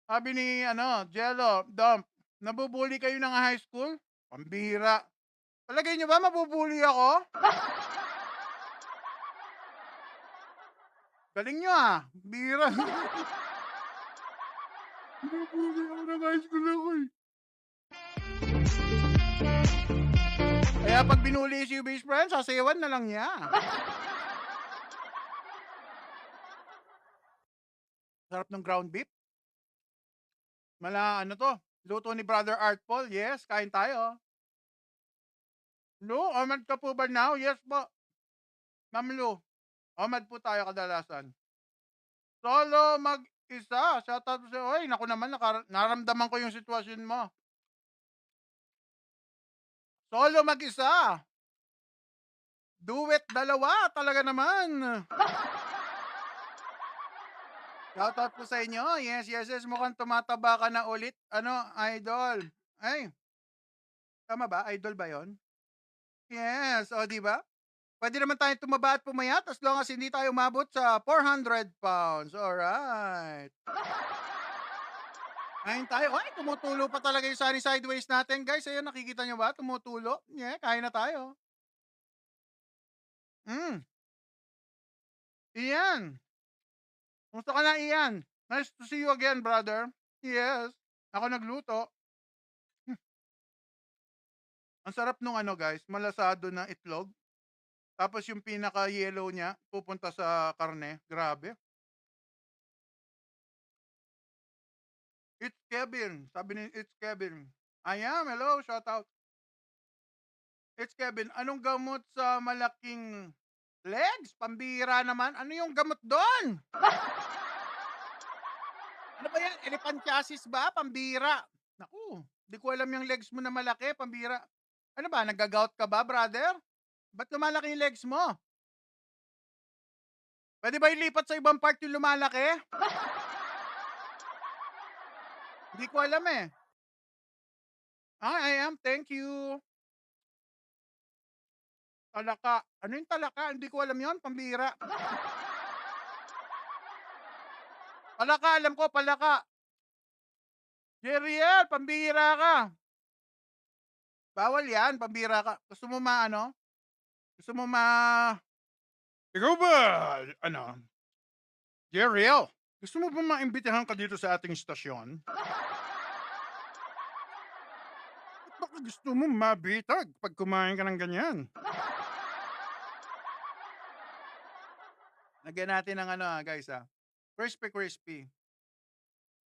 Sabi ni, Jello, Dom, nabubuli kayo ng high school? Pambira. Palagay nyo ba mabubuli ako? Galing nyo bira. Nabubuli ako ng high school ako eh. Kaya pag binuli si best friend, sasayawan na lang niya. Sarap ng ground beef. Luto ni Brother Art Paul. Yes, kain tayo. Lu, omad ka po ba now? Yes po. Ma'am Lu, omad po tayo kadalasan. Solo mag-isa. Shoutout sa, oy, naku naman, naramdaman ko yung sitwasyon mo. Solo mag-isa. Duet dalawa, talaga naman. Shoutout po sa inyo. Yes, yes, yes. Mukhang tumataba ka na ulit. Idol. Ay, tama ba? Idol ba yon? Yes, o di ba? Pwede naman tayong tumaba at pumayat as long as hindi tayo umabot sa 400 pounds. Alright. Kain tayo. Ay, tumutulo pa talaga yung sunny sideways natin. Guys, ayun, nakikita nyo ba? Tumutulo. Yeah, kain na tayo. Iyan. Kumusta ka na, Ian? Nice to see you again, brother. Yes. Ako nagluto. Ang sarap nung guys, malasado na itlog. Tapos yung pinaka-yellow niya, pupunta sa karne. Grabe. It's Kevin. Sabi ni It's Kevin. I am. Hello. Shout out. It's Kevin. Anong gamot sa malaking legs? Pambira naman. Ano yung gamot doon? Ano ba yan? Elephantiasis ba? Pambira. Naku, di ko alam yung legs mo na malaki. Pambira. Ano ba? Nag-gout ka ba, brother? Ba't lumalaki yung legs mo? Pwede ba ilipat sa ibang part yung lumalaki? Hindi ko alam eh. I am. Thank you. Talaka. Ano yung talaka? Hindi ko alam yon. Pambira. Palaka, alam ko, palaka. Jeriel, pambira ka. Bawal yan, pambira ka. Gusto mo Gusto mo Ikaw ba, Jeriel, gusto mo ba maimbitahan ka dito sa ating istasyon? At baka gusto mo mabitag pag kumain ka ng ganyan? Lagyan natin ng guys crispy.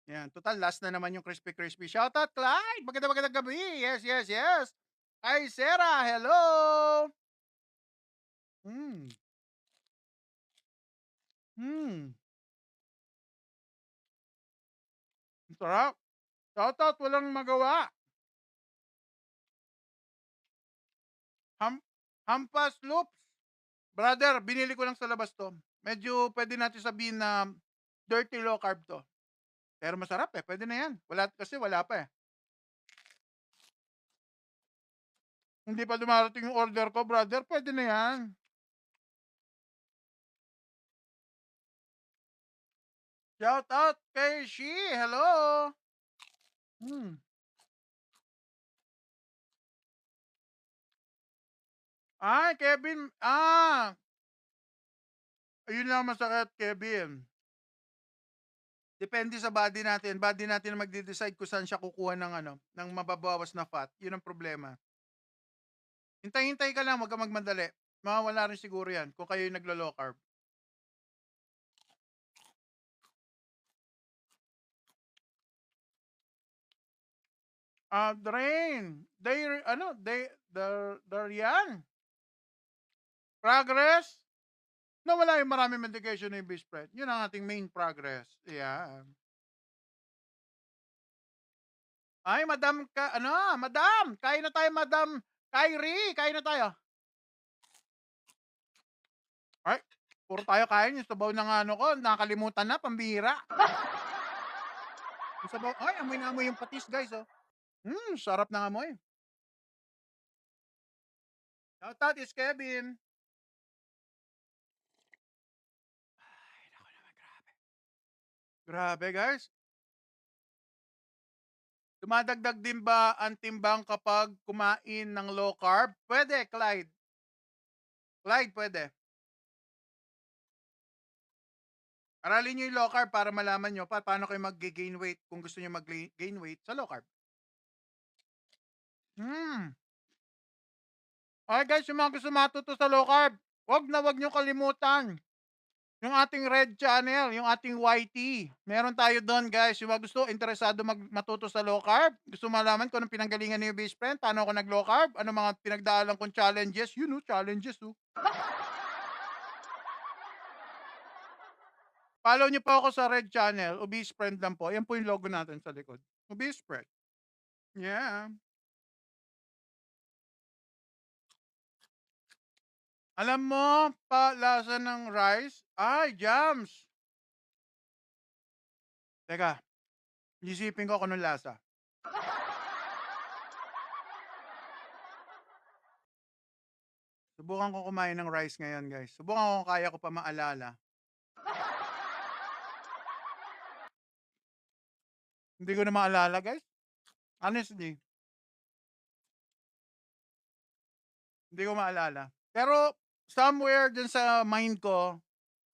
Yan, total last na naman yung crispy. Shoutout Clyde, magandang gabi. Yes, yes, yes. Hi Sarah, hello. Ang sarap. Shoutout, walang magawa. Hampas loops. Brother, binili ko lang sa labas to. Medyo pwede natin sabihin na dirty low carb to. Pero masarap pwede na yan. Wala pa Hindi pa dumarating yung order ko, brother. Pwede na yan. Shout out kay Shi. Hello. Ay, Kevin. Ayun lang masakit, Kevin. Depende sa body natin. Body natin na magde-decide kung saan siya kukuha ng mababawas na fat. Yun ang problema. Hintay-hintay ka lang, wag ka magmadali. mawawala rin siguro yan kung kayo yung naglo-low carb. Drain. They're yan. Progress. Nawala yung maraming medication na yung B-spread. Yun ang ating main progress. Yeah. Ay, madam, madam, kain na tayo, madam Kyrie, kain na tayo. Ay, puro tayo kain, yung sabaw ng ano ko, nakakalimutan na, pambihira. Yung sabaw, ay, amoy na amoy yung patis, guys, oh. Sarap ng amoy. Shout out is Kevin. Ay, naku naman, grabe. Grabe, guys. Dumadagdag din ba ang timbang kapag kumain ng low carb? Pwede, Clyde. Clyde, pwede. Aralin nyo yung low carb para malaman nyo paano kayo mag-gain weight kung gusto nyo mag-gain weight sa low carb. Okay guys, yung mga gusto matuto sa low carb, wag nyo kalimutan yung ating red channel, yung ating YT. Meron tayo doon guys. Yung mga gusto, interesado matuto sa low carb. Gusto malaman kung anong pinanggalingan ni yung best friend, paano ako nag-low carb, ano mga pinagdaalan kong challenges. Challenges. Follow nyo po ako sa red channel, Obese Friend lang po. Yan po yung logo natin sa likod. Obese Friend. Yeah. Alam mo, lasa ng rice? Ay, jams. Teka, isipin ko kung anong lasa. Subukan ko kumain ng rice ngayon, guys. Subukan ko kung kaya ko pa maalala. Hindi ko na maalala, guys. Honestly. Hindi ko maalala. Pero, somewhere dun sa mind ko,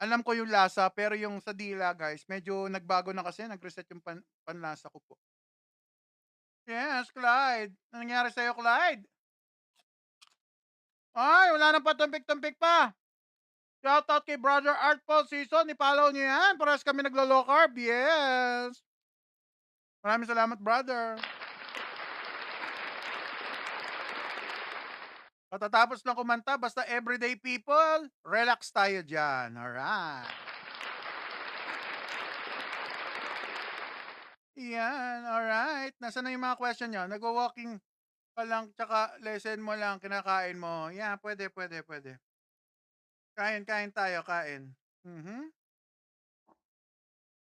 alam ko yung lasa, pero yung sa dila, guys, medyo nagbago na kasi, nag-reset yung panlasa ko po. Yes, Clyde. Anong nangyari sa'yo, Clyde? Ay, wala nang patumpik-tumpik pa. Shoutout kay Brother Art Paul Season. I-follow niyo yan. Parehas kami naglo-low carb. Yes. Maraming salamat, brother. Patatapos lang kumanta, basta everyday people, relax tayo dyan. Alright. Yan, alright. Nasaan na yung mga question nyo? Nagwa-walking ka lang, tsaka lesson mo lang, kinakain mo. Yeah, pwede. Kain tayo, kain.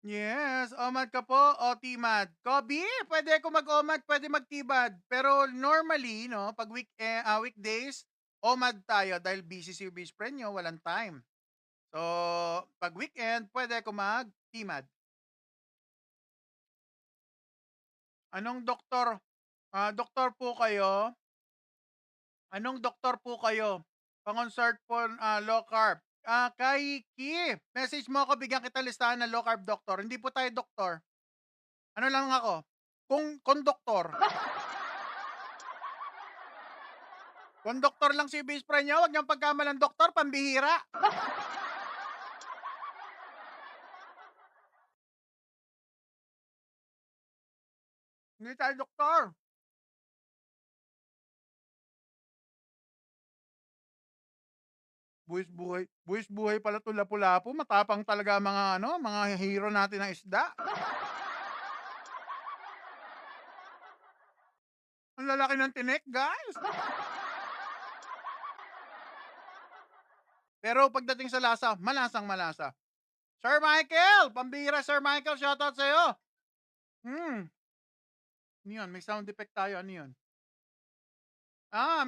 Yes, OMAD ka po o TMAD? Kobe, pwede ako mag-OMAD, pwede mag-TMAD. Pero normally, no, pag weekdays, OMAD tayo dahil busy si best friend nyo, walang time. So, pag weekend, pwede ako mag-TMAD. Anong doktor? Doktor po kayo? Anong doktor po kayo? Pang-consult po low carb. Kay Ki, message mo ako, bigyan kita listahan ng low carb doctor. Hindi po tayo doktor. Ano lang ako? Konduktor. Konduktor lang si best friend niya, wag niyang pagkamalang doktor, pambihira. Hindi tayo doktor. Buwis buhay pala to Lapu-Lapu. Matapang talaga mga hero natin ng isda. Ang lalaki ng tinik, guys. Pero pagdating sa lasa, malasang malasa. Sir Michael, pambira Sir Michael, shoutout sa'yo. Ano yun? May sound effect tayo, ano yun?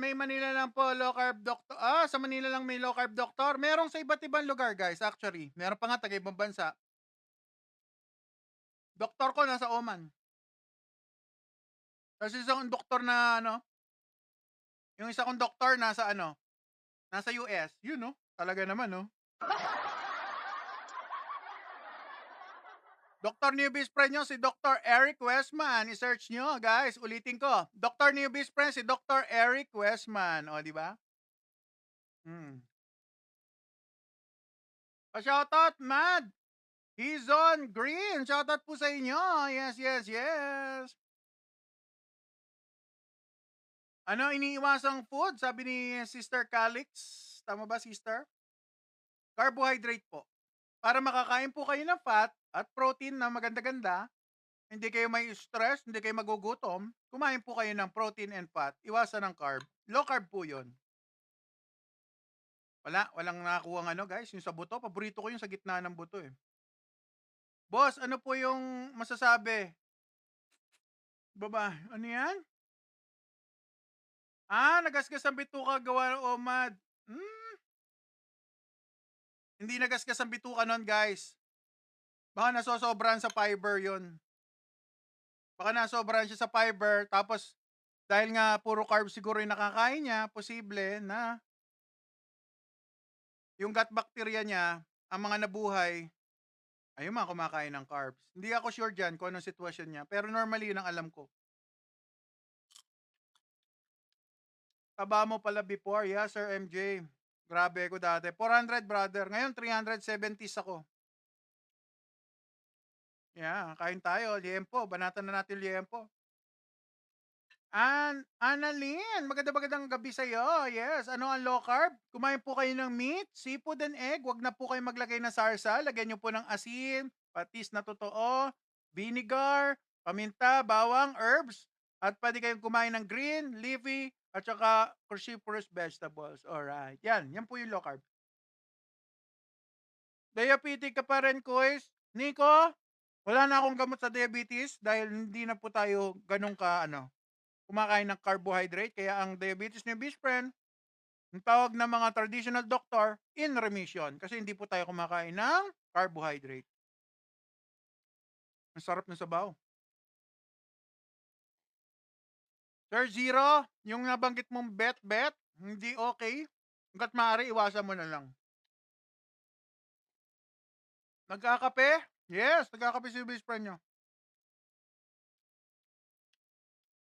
May Manila lang po, low carb doctor. Sa Manila lang may low carb doctor. Merong sa iba't ibang lugar, guys, actually. Meron pa nga taga ibang bansa. Doktor ko nasa Oman. Kasi isa kong doktor na, yung isa kong doktor nasa, nasa US. Yun, no? Talaga naman, no? Dr. Newbie's friend nyo, si Dr. Eric Westman. I-search nyo, guys. Ulitin ko. Dr. Newbie's friend, si Dr. Eric Westman. O, di ba? Pa-shoutout, Mad! He's on green! Shoutout po sa inyo! Yes, yes, yes! Ano iniiwasang food? Sabi ni Sister Calix. Tama ba, Sister? Carbohydrate po. Para makakain po kayo ng fat at protein na maganda-ganda, hindi kayo may stress, hindi kayo magugutom, kumain po kayo ng protein and fat. Iwasan ng carb. Low carb po yun. Walang nakakuha ng ano guys, yung sa buto. Paborito ko yung sa gitna ng buto eh. Boss, ano po yung masasabi? Baba, ano yan? Nagasgas ang bituka gawa ng OMAD. Hindi nagasgas ang bituka nun guys. Baka nasosobran sa fiber yon. Baka nasobran siya sa fiber, tapos dahil nga puro carbs siguro yung nakakain niya, posible na yung gut bacteria niya, ang mga nabuhay, ay yung mga kumakain ng carbs. Hindi ako sure dyan kung anong sitwasyon niya, pero normally yun ang alam ko. Taba mo pala before, yeah Sir MJ. Grabe ko dati. 400 brother, ngayon 370s ako. Yeah, kain tayo, liempo. Banatan na natin liempo. Annalyn, magandang gabi sa'yo. Yes, ano ang low carb? Kumain po kayo ng meat, seafood and egg. Huwag na po kayo maglagay ng sarsa. Lagyan nyo po ng asin, patis na totoo, vinegar, paminta, bawang, herbs. At pwede kayong kumain ng green, leafy, at saka cruciferous vegetables. Alright, yan po yung low carb. Diabetic ka pa rin, Kois. Nico, wala na akong gamot sa diabetes dahil hindi na po tayo ganun kumakain ng carbohydrate. Kaya ang diabetes ni best friend, ang tawag ng mga traditional doctor, in remission. Kasi hindi po tayo kumakain ng carbohydrate. Ang sarap ng sabaw. Sir Zero, yung nabanggit mong bet, hindi okay. Hanggat maaari, iwasan mo na lang. Nagkakape? Yes, nagkakape si best friend nyo.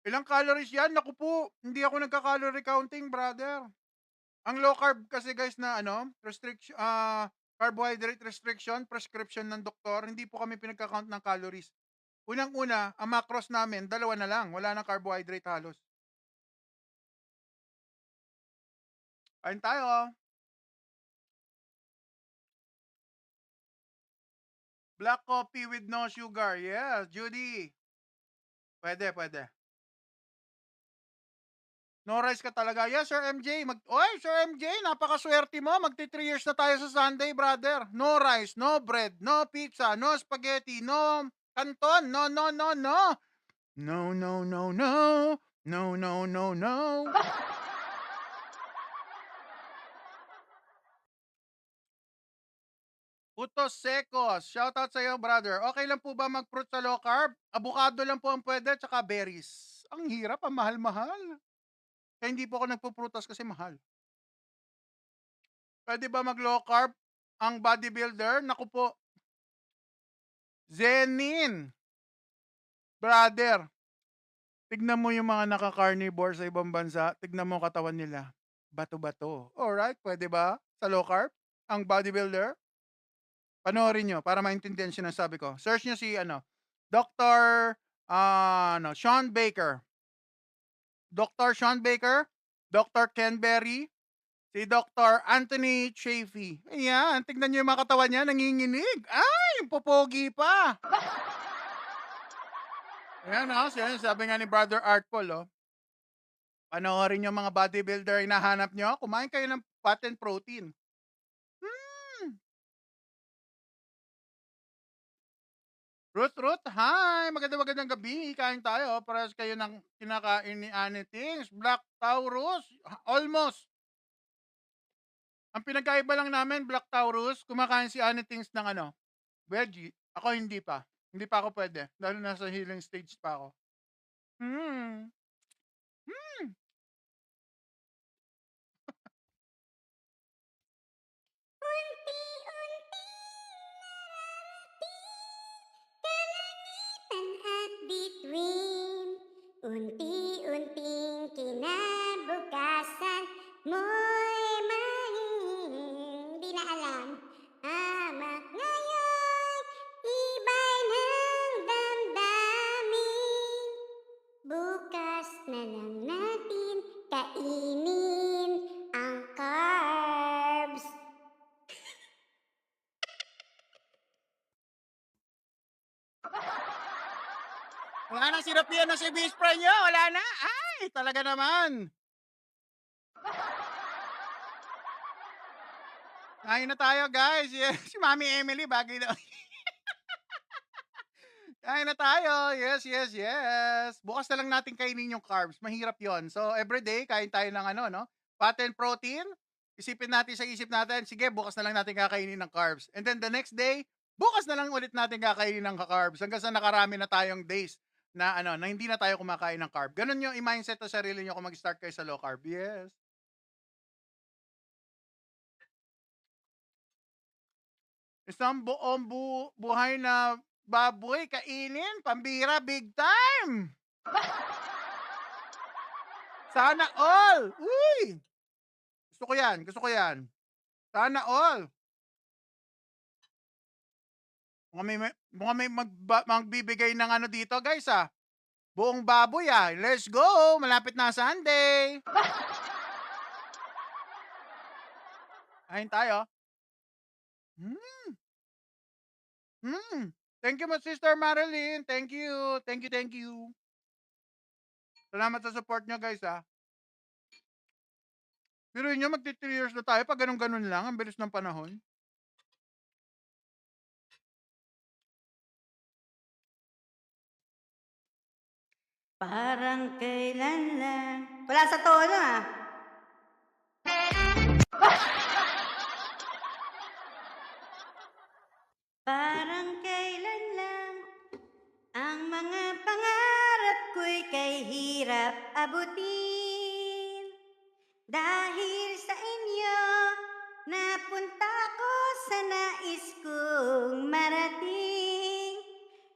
Ilang calories yan? Naku po, hindi ako nagka-calorie counting, brother. Ang low carb kasi guys na restriction, carbohydrate restriction, prescription ng doktor, hindi po kami pinagka-count ng calories. Unang-una, ang macros namin, 2 na lang, wala nang carbohydrate halos. Kain tayo. Black coffee with no sugar. Yes, Judy. Pwede. No rice ka talaga. Yes, Sir MJ. Sir MJ, napakaswerte mo. Magti 3 years na tayo sa Sunday, brother. No rice, no bread, no pizza, no spaghetti, no canton. No. No. Utos Secos. Shoutout sa iyo, brother. Okay lang po ba mag-fruit sa low carb? Avocado lang po ang pwede, tsaka berries. Ang hirap, ang mahal-mahal. Kaya hindi po ako nagpuprutas kasi mahal. Pwede ba mag-low carb ang bodybuilder? Naku po. Zenin. Brother. Tignan mo yung mga naka-carnivore sa ibang bansa. Tignan mo katawan nila. Bato-bato. Alright, pwede ba? Sa low carb? Ang bodybuilder? Panoorin nyo para maintindihan siya ng sabi ko. Search nyo si Dr. Sean Baker. Dr. Sean Baker, Dr. Ken Berry, si Dr. Anthony Chafee. Ayan, tignan nyo yung mga katawan niya, nanginginig. Ay, popogi pa. Ayan sabi nga ni Brother Artful, panoorin nyo mga bodybuilder hinahanap nyo, kumain kayo ng fat and protein. Ruth, hi! Magandang gabi. Kain tayo. Parehas kayo ng kinakain ni Anythings. Black Taurus. Almost. Ang pinagkaiba lang namin, Black Taurus, kumakain si Anythings ng veggie. Ako hindi pa. Hindi pa ako pwede. Dahil nasa healing stage pa ako. At between, unti-unting kinabukasan mo'y maging di na alam Wala nang sinapian na si best friend nyo. Wala na. Ay, talaga naman. Kain na tayo, guys. Yes, si Mami Emily, bagay na. Kain na tayo. Yes, yes, yes. Bukas na lang natin kainin yung carbs. Mahirap yon. So, everyday, kain tayo ng ano, no? Fat and protein. Isipin natin sa isip natin, sige, bukas na lang natin kakainin ng carbs. And then the next day, bukas na lang ulit natin kakainin ng carbs. Hanggang sa nakarami na tayong days na ano, na hindi na tayo kumakain ng carb. Ganun yung i-mindset sa sarili nyo kung mag-start kayo sa low carb. Yes. Isang buong buhay na baboy, kainin, pambira, big time! Sana all! Uy! Gusto ko yan, gusto ko yan. Sana all! Mukhang may magbibigay ng ano dito, guys, ah. Buong baboy, ah. Let's go! Malapit na Sunday! Kain tayo. Thank you, my sister Marilyn. Thank you. Thank you, thank you. Salamat sa support nyo, guys, ah. Pero nyo, magti 3 years na tayo pag ganun-ganun lang. Ang bilis ng panahon. Parang kailan lang. Wala sa tono ah. Parang kailan lang ang mga pangarap ko'y kay hirap abutin. Dahil sa inyo, napunta ko sa nais kong marating.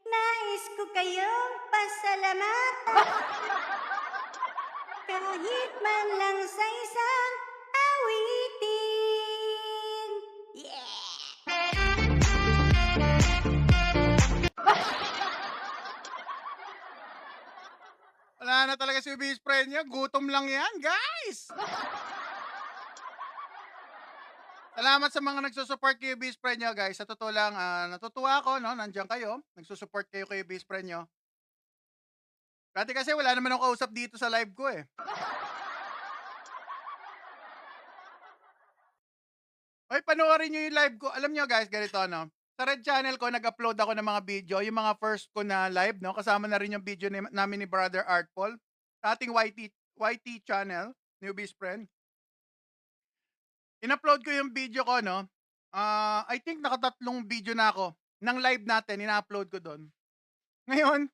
Nais ko kayong pasalamatan. Kahit man lang sa isang awitin. Yeah! Wala na talaga si best friend niya. Gutom lang yan, guys! Salamat sa mga nagsusupport kay best friend niyo, guys. Sa totoo lang, natutuwa ako, no? Nandiyan kayo. Nagsusupport kayo kay best friend niyo. Dati kasi wala naman akong kausap dito sa live ko, eh. Ay, panoorin niyo yung live ko. Alam niyo, guys, ganito, no? Sa Red Channel ko, nag-upload ako ng mga video. Yung mga first ko na live, no? Kasama na rin yung video namin ni Brother Art Paul. Sa ating YT channel, New Best Friend. In-upload ko yung video ko, no? I think nakatatlong video na ako ng live natin, ina-upload ko doon. Ngayon,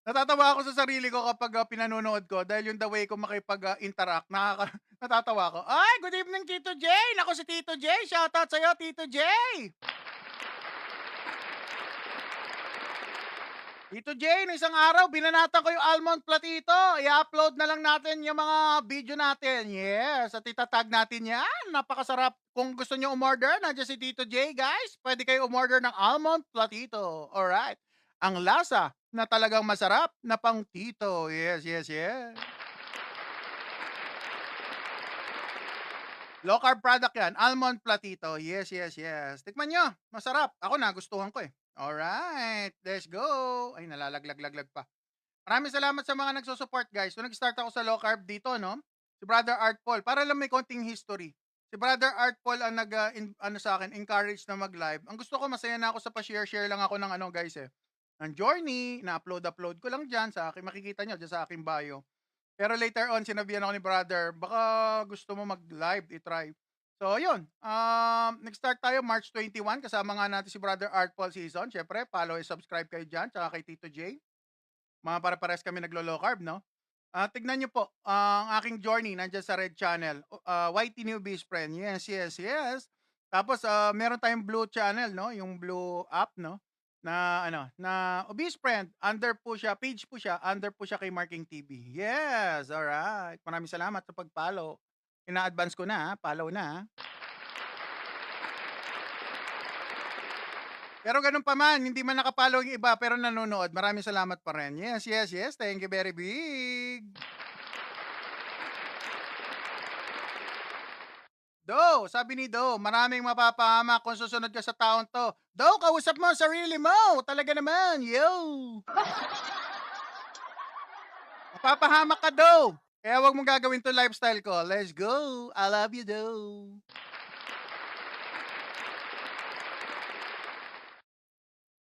natatawa ako sa sarili ko kapag pinanonood ko dahil yung the way ko makipag-interact, natatawa ako. Ay, good evening, Tito J! Nako si Tito J! Shoutout sa'yo, Tito J! Tito J, no isang araw, binanatan ko yung almond platito. I-upload na lang natin yung mga video natin. Yes, at itatag natin yan. Napakasarap. Kung gusto nyo umorder, nandiyan si Tito J, guys. Pwede kayo umorder ng almond platito. Alright. Ang lasa na talagang masarap na pang tito. Yes, yes, yes. Low carb product yan. Almond platito. Yes, yes, yes. Tikman nyo. Masarap. Ako nagustuhan ko eh. Alright. Let's go. Ay, nalalaglag pa. Maraming salamat sa mga nagsusupport, guys. So, nag-start ako sa low carb dito, no? Si Brother Art Paul. Para lang may konting history. Si Brother Art Paul ang sa akin, encourage na mag-live. Ang gusto ko, masaya na ako sa pa-share lang ako ng ano, guys, eh. Ng journey, na-upload ko lang dyan sa akin. Makikita nyo dyan sa aking bio. Pero later on, sinabihan ako ni brother, baka gusto mo mag-live, i-try. So, yun. Nag-start tayo March 21. Kasama nga natin si Brother Art Paul Season. Siyempre, follow and subscribe kayo dyan. Tsaka kay Tito J. Mga para-pares kami naglo-low carb, no? Tignan nyo po, ang aking journey nandyan sa Red Channel. YT New Best Friend. Yes, yes, yes. Tapos, meron tayong Blue Channel, no? Yung Blue app, no? Na Obese Friend, page po siya, under po siya kay Marking TV. Yes, alright. Maraming salamat sa pag-follow. Ina-advance ko na, follow na. Pero ganun pa man, hindi man nakapollow yung iba, pero nanonood. Maraming salamat pa rin. Yes, yes, yes. Thank you very big. Do, sabi ni Do, maraming mapapahama kung susunod ka sa taon to. Do, kausap mo ang sarili mo. Talaga naman. Yo. Mapapahamak ka daw. Kaya wag mong gagawin 'tong lifestyle ko. Let's go. I love you daw.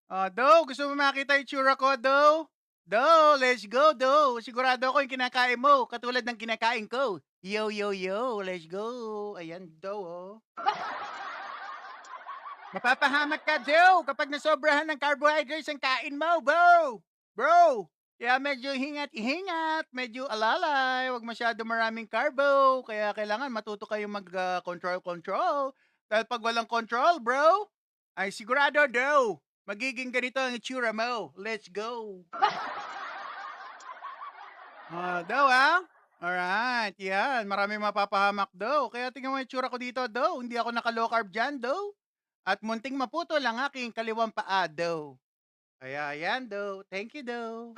Daw, gusto mo makita yung tsura ko, daw? Daw, let's go, daw. Sigurado ako yung kinakain mo, katulad ng kinakain ko. Yo, yo, yo, let's go. Ayan, daw, oh. Mapapahamak ka, daw, kapag nasobrahan ng carbohydrates ang kain mo, bro. Bro, kaya medyo hingat-hingat, medyo alalay, wag masyado maraming carbo. Kaya kailangan matuto kayong mag-control-control. Dahil pag walang control, bro, ay sigurado daw, magiging ganito ang itsura mo. Let's go. Daw, ah. Alright, yan. Maraming mapapahamak daw. Kaya tingnan mo yung itsura ko dito, daw. Hindi ako naka-low carb dyan, daw. At munting maputol ang aking kaliwang paa, daw. Kaya yan, daw. Thank you, daw.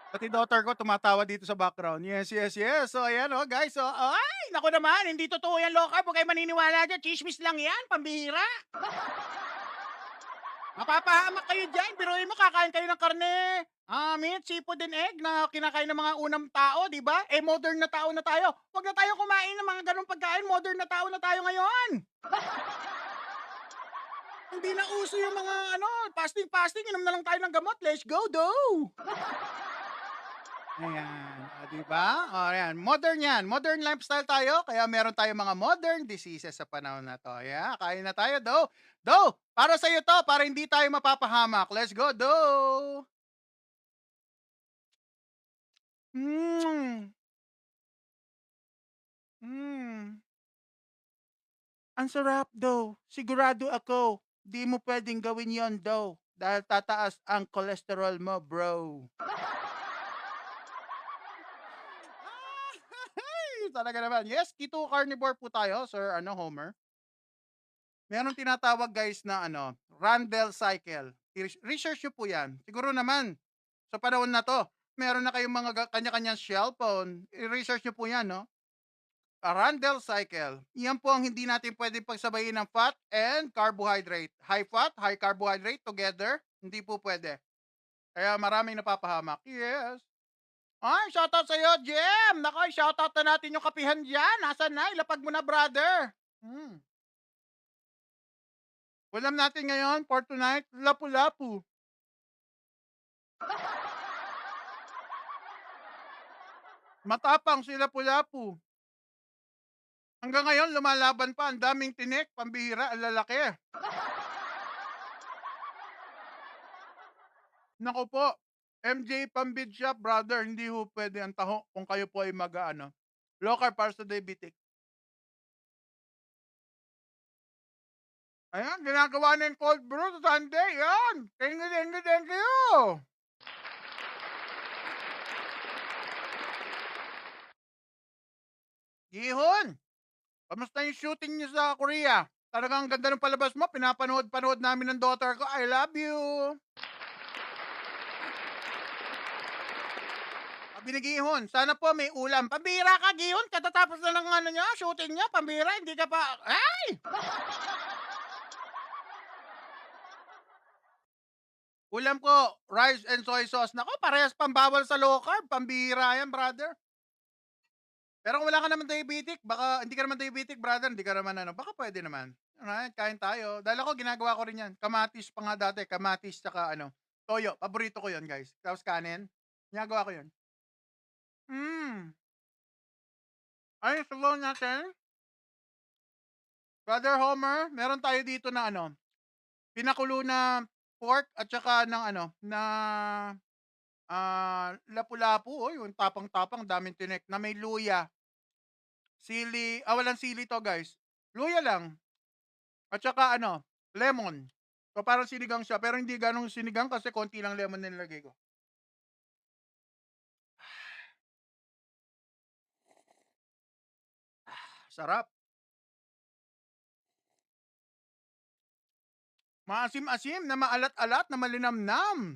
Pati daughter ko tumatawa dito sa background. Yes, yes, yes. So, ayan, oh, guys. So, ay, naku naman, hindi totoo yan, low carb. Huwag kayo maniniwala dyan. Chismis lang yan, pambihira. Mapapahamak kayo dyan. Biruin mo, kakain kayo ng karne. Meat, seafood, and egg na kinakain ng mga unang tao, di ba? Modern na tao na tayo. Huwag na tayo kumain ng mga ganong pagkain. Modern na tao na tayo ngayon. Hindi na uso yung mga fasting. Inom na lang tayo ng gamot. Let's go, do. Ayan, di ba? Ayan, modern yan. Modern lifestyle tayo, kaya meron tayong mga modern diseases sa panahon na to. Yeah, kain na tayo, do. Do, para sa iyo to, para hindi tayo mapapahamak. Let's go, do. Mmm. Mmm. Ang sarap, do. Sigurado ako, di mo pwedeng gawin yon, do. Dahil tataas ang cholesterol mo, bro. Talaga naman. Yes, keto carnivore po tayo, Sir Homer. Meron tinatawag guys na Randall cycle. Research nyo po yan. Siguro naman, sa panahon na to, meron na kayong mga kanya-kanyang cellphone. I-research nyo po yan, no? A Randall cycle. Yan po ang hindi natin pwedeng pagsabayin ng fat and carbohydrate. High fat, high carbohydrate together, hindi po pwede. Kaya maraming napapahamak. Yes. Ay, shoutout sa'yo, Jem! Nako, shoutout na natin yung kapihan dyan. Nasaan na? Ilapag mo na, brother. Ulam natin ngayon for tonight, lapu-lapu. Matapang si lapu-lapu. Hanggang ngayon, lumalaban pa. Ang daming tinik, pambihira, ang lalaki. Nako po, MJ Pambid Shop, brother, hindi ho pwede ang taho kung kayo po ay low carb para sa diabetic. Ayan, ginagawa na yung cold brew sa Sunday. Yan. Thank you. Gihon, kamusta yung shooting niyo sa Korea? Talagang ganda ng palabas mo. Pinapanood namin ng daughter ko. I love you. Binigihon, sana po may ulam. Pambira ka, Gihon. Katatapos na ng niya, shooting niya. Pambira, hindi ka pa. Ay! Ulam ko, rice and soy sauce. Nako, parehas pambawal sa low carb. Pambira yan, brother. Pero kung wala ka naman diabetic, baka hindi ka naman diabetic, brother, hindi ka naman baka pwede naman. Alright, kain tayo. Dahil ako, ginagawa ko rin yan. Kamatis pa nga dati, kamatis tsaka toyo. Paborito ko yon guys. Tapos kanin. Ginagawa ko yon. Ay, sabaw natin. Brother Homer, meron tayo dito na pinakulo na pork at saka ng na lapu-lapu. Oh, yung tapang-tapang, daming tinik na may luya. Sili, walang sili to guys. Luya lang. At saka lemon. So parang sinigang siya, pero hindi ganong sinigang kasi konti lang lemon na nilagay ko. Sarap. Maasim-asim na maalat-alat na malinamnam.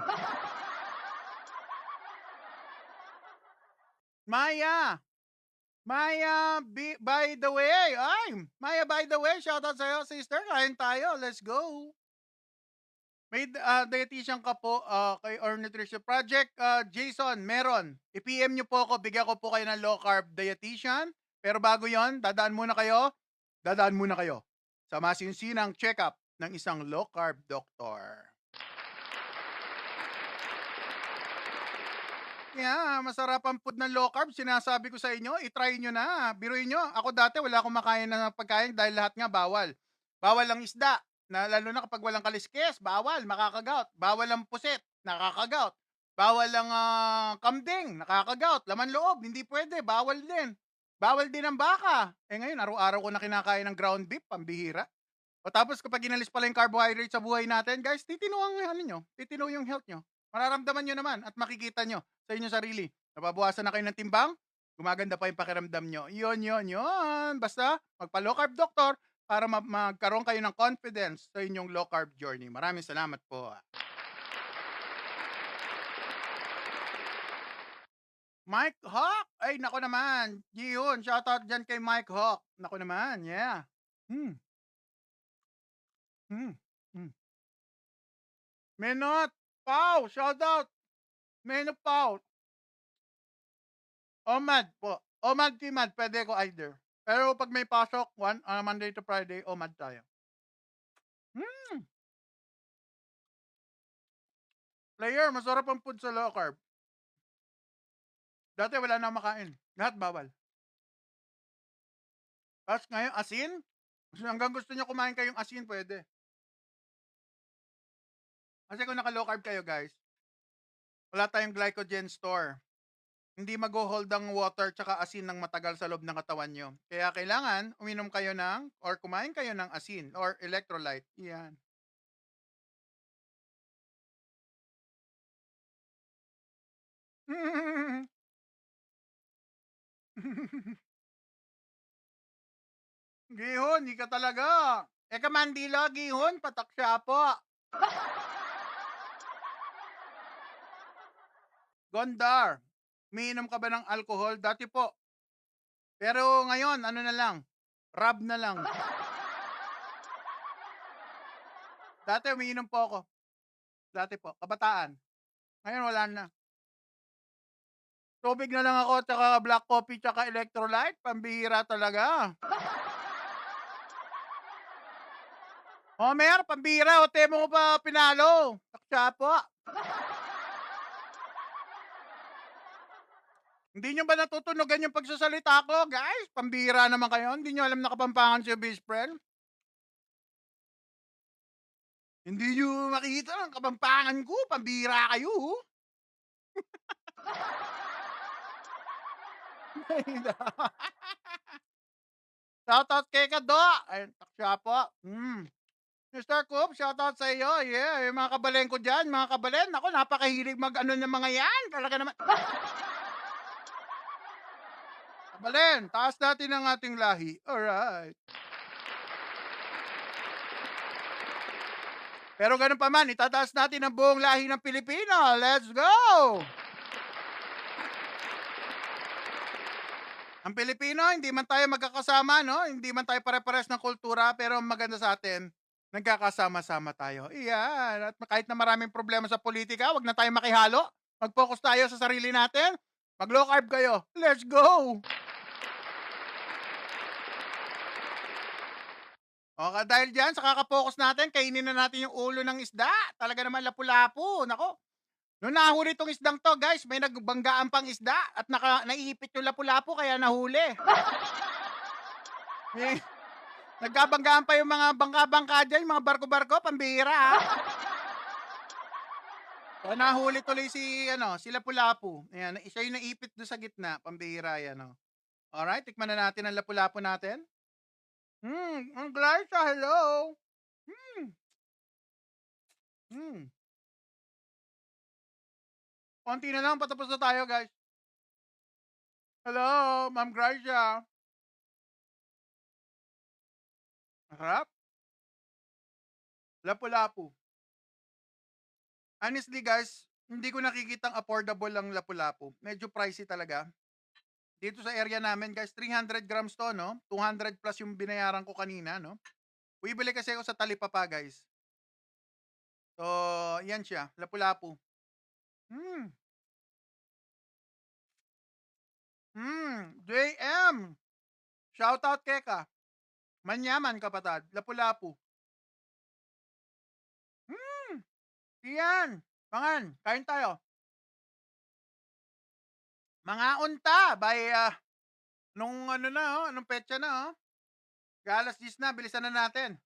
Maya, by the way. Ay, Maya, by the way, shoutout sa'yo, sister. Kain tayo. Let's go. May dietitian ka po kay or nutrition project, Jason, meron. I-PM niyo po ako, bigyan ko po kayo ng low carb dietitian. Pero bago 'yon, dadaan muna kayo sa masinsinang check-up ng isang low carb doctor. Yeah, masarap ang food ng low carb. Sinasabi ko sa inyo, i-try nyo na. Biruin nyo. Ako dati wala akong makain na pagkain dahil lahat nga bawal. Bawal ang isda. Na, lalo na kapag walang kaliskes, bawal, makakagout. Bawal ang puset, nakakagout. Bawal ang kambing, nakakagout. Laman loob, hindi pwede, bawal din. Bawal din ang baka. Eh ngayon, araw-araw ko na kinakain ng ground beef, pambihira. O tapos kapag inalis pala yung carbohydrate sa buhay natin, guys, titino ang ano nyo, titino yung health nyo. Mararamdaman nyo naman at makikita nyo sa inyong sarili. Nababawasan na kayo ng timbang, gumaganda pa yung pakiramdam nyo. Yun. Basta, magpa-low carb doctor para magkaroon kayo ng confidence sa inyong low carb journey. Maraming salamat po. Mike Hawk! Ay, nako naman. Yun, shoutout dyan kay Mike Hawk. Nako naman, yeah. Menot! Pau! Shoutout! Menot Pau! Omad po. Omad Kimad, pwede ko either. Pero pag may pasok, Monday to Friday, Omad tayo. Player, masarap ang food sa low carb. Dati wala na makain. Lahat bawal. Tapos ngayon, asin? Hanggang gusto nyo kumain kayong asin, pwede. Kasi kung naka-low carb kayo, guys, wala tayong glycogen store. Hindi mag-hold ang water tsaka asin ng matagal sa loob ng katawan nyo. Kaya kailangan uminom kayo or kumain kayo ng asin or electrolyte. Yan. Gihon, di ka talaga. Eka Mandila, Gihon, patak siya po. Gondar, umiinom ka ba ng alcohol? Dati po. Pero ngayon, ano na lang, rub na lang. Dati umiinom po ako. Dati po, kabataan. Ngayon wala na. Tubig na lang ako, tsaka black coffee, tsaka electrolyte. Pambihira talaga. Homer, pambihira. O temo ko pa pinalo. Taksya po. Hindi nyo ba natutunogan yung pagsasalita ko, guys? Pambihira naman kayo. Hindi nyo alam na Kapampangan si best friend. Hindi nyo makita ang Kapampangan ko. Pambihira kayo. Shoutout kay Kado. Ay, taksya po. Mr. Coop, shoutout sa iyo. Yeah, yung mga kabalen ko dyan. Mga kabalen, ako, napakahilig mag-ano ng mga yan. Talaga naman. Kabalen, taas natin ang ating lahi. Alright. Pero ganun pa man, itataas natin ang buong lahi ng Pilipino. Let's go! Ang Pilipino, hindi man tayo magkakasama, no? Hindi man tayo pare-pares ng kultura, pero ang maganda sa atin, nagkakasama-sama tayo. Iyan. At kahit na maraming problema sa politika, wag na tayo makihalo. Mag-focus tayo sa sarili natin. Mag-low carb kayo. Let's go! Okay, dahil dyan, sa kakapokus natin, kainin na natin yung ulo ng isda. Talaga naman lapu-lapu. Nako. Noong nahuli itong isdang to, guys, may nagbanggaan pang isda at naiipit yung lapu-lapu kaya nahuli. Nagkabanggaan pa yung mga bangka-bangka dyan, yung mga barko-barko, pambihira. So, nahuli tuloy si lapu-lapu. Ayan, siya yung naipit doon sa gitna, pambihira yan. Alright, tikman na natin ang lapu-lapu natin. Ang Glyza, hello. Konti na lang, patapos na tayo, guys. Hello, Ma'am Glyza. Harap. Lapu-lapu. Honestly, guys, hindi ko nakikitang affordable ang lapu-lapu. Medyo pricey talaga. Dito sa area namin, guys, 300 grams to, no? 200 plus yung binayaran ko kanina, no? Bibili kasi ako sa Talipapa, guys. So, yan siya, lapu-lapu. Hmm. JM. Shoutout Keka. Manyaman kapatid. Lapu-lapu. Yan. Pangan, kain tayo. Mga unta by nung ano na anong petsa na Galas 10 na, bilisan na natin.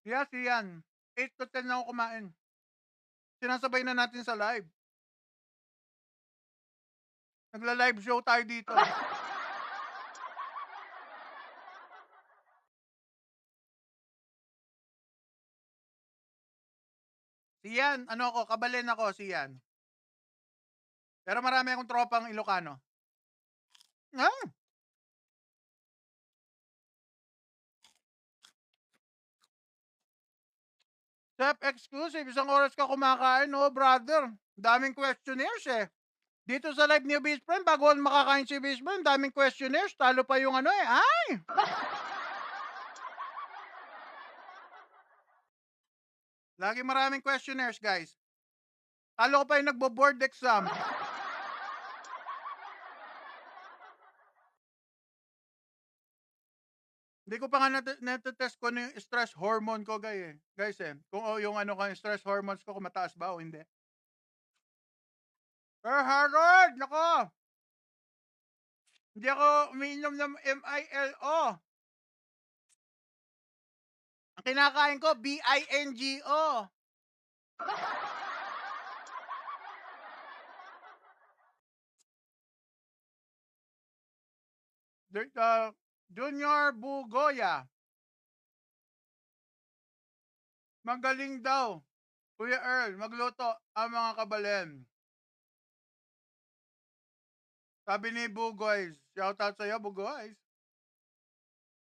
Yes, yan. 8 to 10 na ako kumain. Sinasabay na natin sa live. Nagla-live show tayo dito. Siyan, ano ako, kabalen ako, siyan. Pero marami akong tropang Ilocano. Ah! Chef exclusive, isang oras ka kumakain, no, brother. Daming questionnaires eh. Dito sa live ni Best Friend, bago makakain si Best Friend, daming questionnaires. Talo pa yung ano eh. Ay! Lagi maraming questionnaires, guys. Talo ko pa yung nagbo-board exam. Hindi ko pa nga natetest ko yung stress hormone ko, guys eh. Kung yung ano yung stress hormones ko, kung mataas ba o hindi. Harold, nako! Hindi ako umiinom ng MILO. Ang kinakain ko, BINGO. Junior Bugoya. Magaling daw. Kuya Earl, magluto ang mga kabalen. Sabi ni Bugoys. Shoutout sa'yo, Bugoys.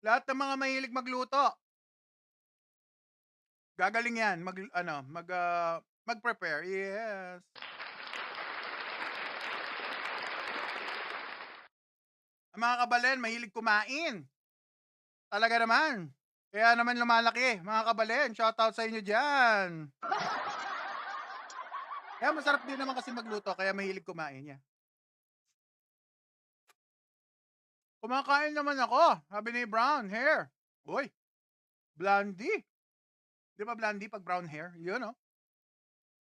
Lahat ng mga mahilig magluto. Gagaling yan. Mag-prepare. Yes. Ang mga kabalen, mahilig kumain. Talaga naman. Kaya naman lumalaki, mga kabalen. Shoutout sa inyo dyan. Kaya masarap din naman kasi magluto, kaya mahilig kumain yan. Kumakain naman ako. Sabi ni brown hair. Uy, blondie. Di ba blondie pag brown hair? Yun, oh.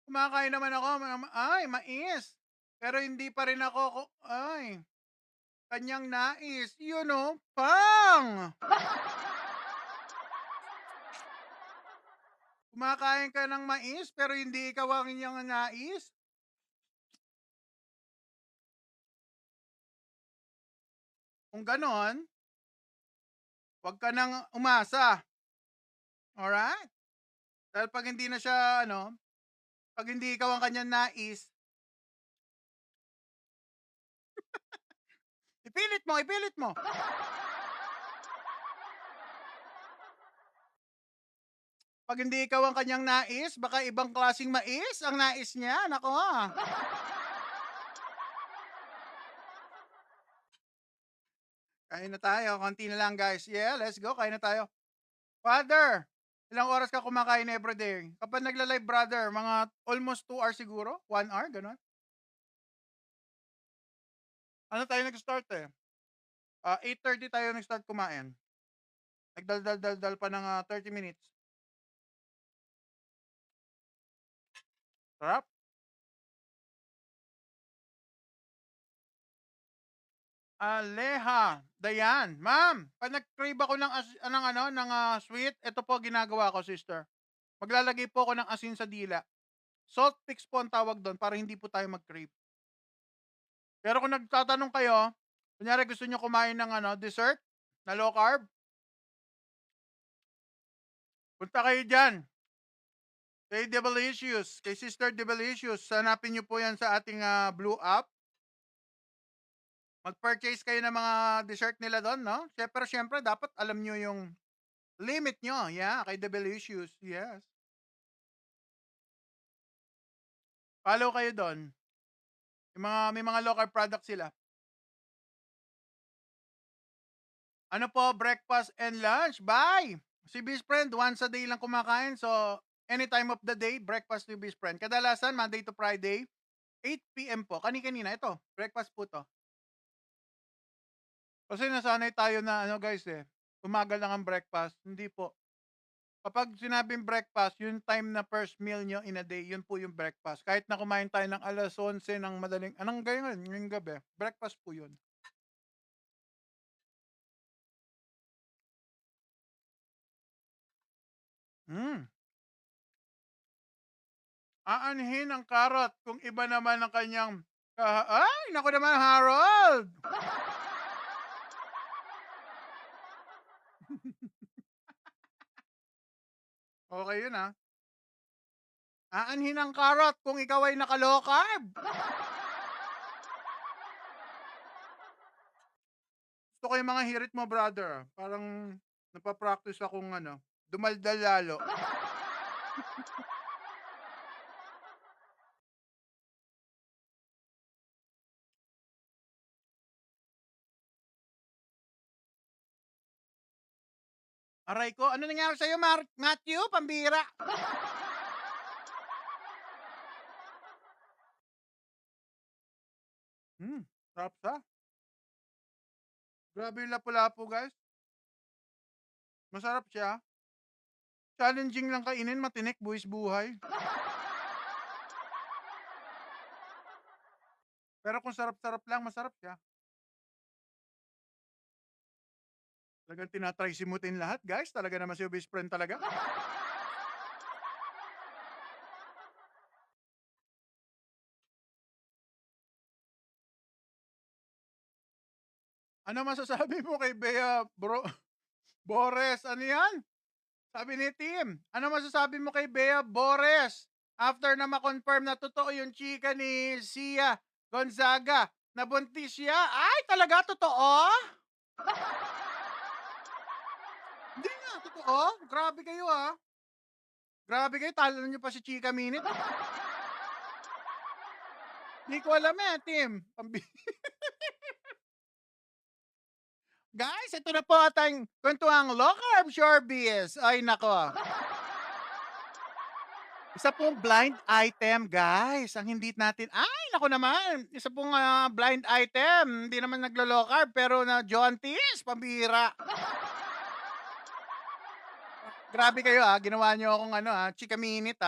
Kumakain naman ako. Ay, mais. Pero hindi pa rin ako, kanyang nais. Yun, oh, pang! Kumakain ka ng mais, pero hindi ikaw ang inyong nais? Kung ganon, huwag ka nang umasa. Alright? Dahil pag hindi na siya, pag hindi ikaw ang kanyang nais, ipilit mo. Pag hindi ikaw ang kanyang nais, baka ibang klaseng mais ang nais niya. Nako. Kain na tayo. Konti na lang, guys. Yeah, let's go. Kain na tayo. Father, ilang oras ka kumakain everyday? Kapag nagla-live, brother, mga almost 2 hours siguro? 1 hour, gano'n? Ano tayo nag-start eh? 8:30 tayo nag-start kumain. Nagdal pa ng 30 minutes. Sarap. Aleha, Dayan. Ma'am, pag nag-crave ako ng sweet, ito po ginagawa ko, sister. Maglalagay po ako ng asin sa dila. Salt picks po ang tawag doon para hindi po tayo mag-crave. Pero kung nagtatanong kayo, kunyari gusto nyo kumain ng dessert na low carb, punta kayo dyan. Kay Debalicious, kay Sister Debalicious, hanapin nyo po yan sa ating Blue app. Mag-purchase kayo ng mga dessert nila doon, no? Pero syempre, dapat alam nyo yung limit nyo. Yeah, kay Debalicious. Yes. Follow kayo doon. May mga low carb products sila. Ano po, breakfast and lunch? Bye! Si best friend, once a day lang kumakain. So, any time of the day, breakfast ni best friend. Kadalasan, Monday to Friday, 8 p.m. po. Kani-kanina, ito, breakfast po to. Kasi nasanay tayo na, guys, umaga lang ang breakfast. Hindi po. Kapag sinabing breakfast, yung time na first meal nyo in a day, yun po yung breakfast. Kahit na kumain tayo ng alas 11 ng madaling, anong ganyan, ngayong gabi, breakfast po yun. Hmm. Aanhin ang karot kung iba naman ang kanyang ay, naku naman, Harold! Okay yun, Aanhin ang karot kung ikaw ay naka-low carb. Gusto ko yung mga hirit mo, brother. Parang napapractice akong dumaldal lalo. Aray ko, ano nangyari sa'yo, Matthew? Pambira. Sarap sa. Grabe yung lapu-lapu, guys. Masarap siya. Challenging lang kainin, matinik, buwis buhay. Pero kung sarap-sarap lang, masarap siya. Talagang tinatry simutin lahat, guys. Talaga naman si best friend talaga. Ano masasabi mo kay Bea Bores? Ano yan? Sabi ni Tim, ano masasabi mo kay Bea Bores? After na ma-confirm na totoo yung chika ni Sia Gonzaga, nabuntis siya. Ay, talaga totoo? Hindi nga, totoo. Grabe kayo, Grabe kayo, talo nyo pa si Chika Minute. Hindi ko alam Tim. Guys, ito na po ating kwentuhang low carb shortbiz. Ay, nako. Isa pong blind item, guys. Ang hindi natin, ay, nako naman. Isa pong blind item. Hindi naman naglo-low carb, pero na jaunties, pambira. Grabe kayo, Ginawa niyo akong chika minute,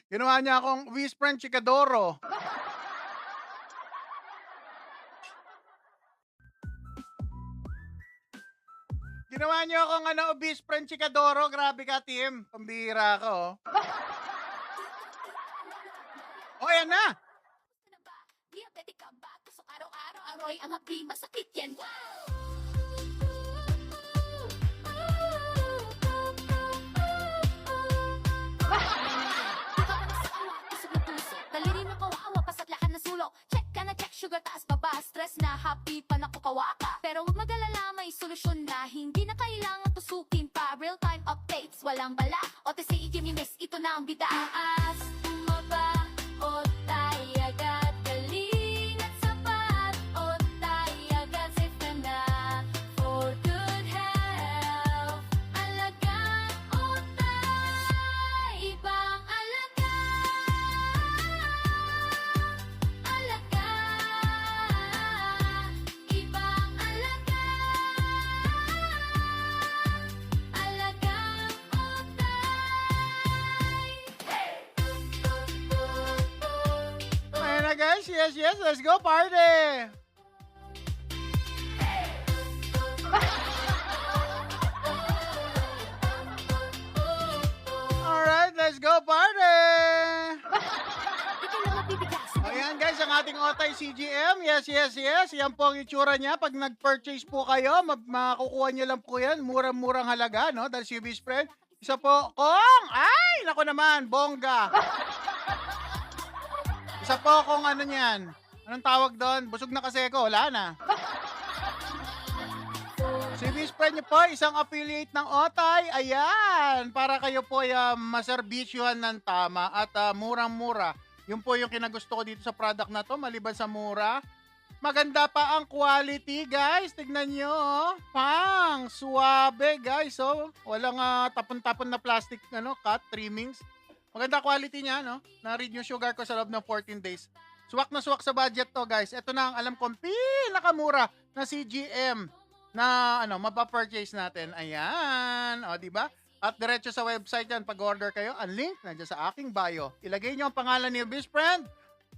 Ginawa niya akong Wispren Chikadoro. Ginawa niyo akong Wispren Chikadoro. Grabe ka, Tim. Pambira ka, Oh, yan na. Diabetic ka ba? Tusok araw-araw, aroy ang happy, masakit yan. Daliri mo kawawa, pasat lahat na sulok. Check ka na check, sugar taas baba. Stress na, happy pa nakukawa ka. Pero huwag magalala, may solusyon na. Hindi na kailangan tusukin pa. Real time updates, walang bala. OTC, Jimmy Miss, ito na ang bida. Taas, tumaba, o tayo agad. Galing at sapat, o tayo agad. Safe ka na, for good health. Alagaan, o tayo, ibang alaga. Alaga, ibang alaga. Alagang otay. Ayan na, guys. Yes, yes. Let's go, party. Alright, let's go, party. Ikaw na mabibiglas. Ayan guys, ang ating Otay CGM. Yes, yes, yes. Yan po ang itsura niya. Pag nag-purchase po kayo, makukuha niyo lang po yan. Murang-murang halaga, no? Dahil si Best Friend. Isa po, Kong! Ay! Nako naman, bongga. Isa po kung ano niyan. Anong tawag doon? Busog na kasi ako. Wala na. Si Best Friend niyo po, isang affiliate ng Otay. Ayan. Para kayo po maserbisyuhan ng tama at murang-mura. Yun po yung kinagusto ko dito sa product na to. Maliban sa mura, maganda pa ang quality, guys. Tignan nyo, oh. Pang, suwabe, guys, oh. Walang tapon-tapon na plastic, cut, trimmings. Maganda quality niya, no? Na-read yung sugar ko sa loob ng 14 days. Swak na swak sa budget to, guys. Ito na ang alam kong pinakamura na CGM na, mapapurchase natin. Ayan, o, diba? At diretso sa website yan, pag-order kayo, ang link nandiyan sa aking bio. Ilagay nyo ang pangalan ni Best Friend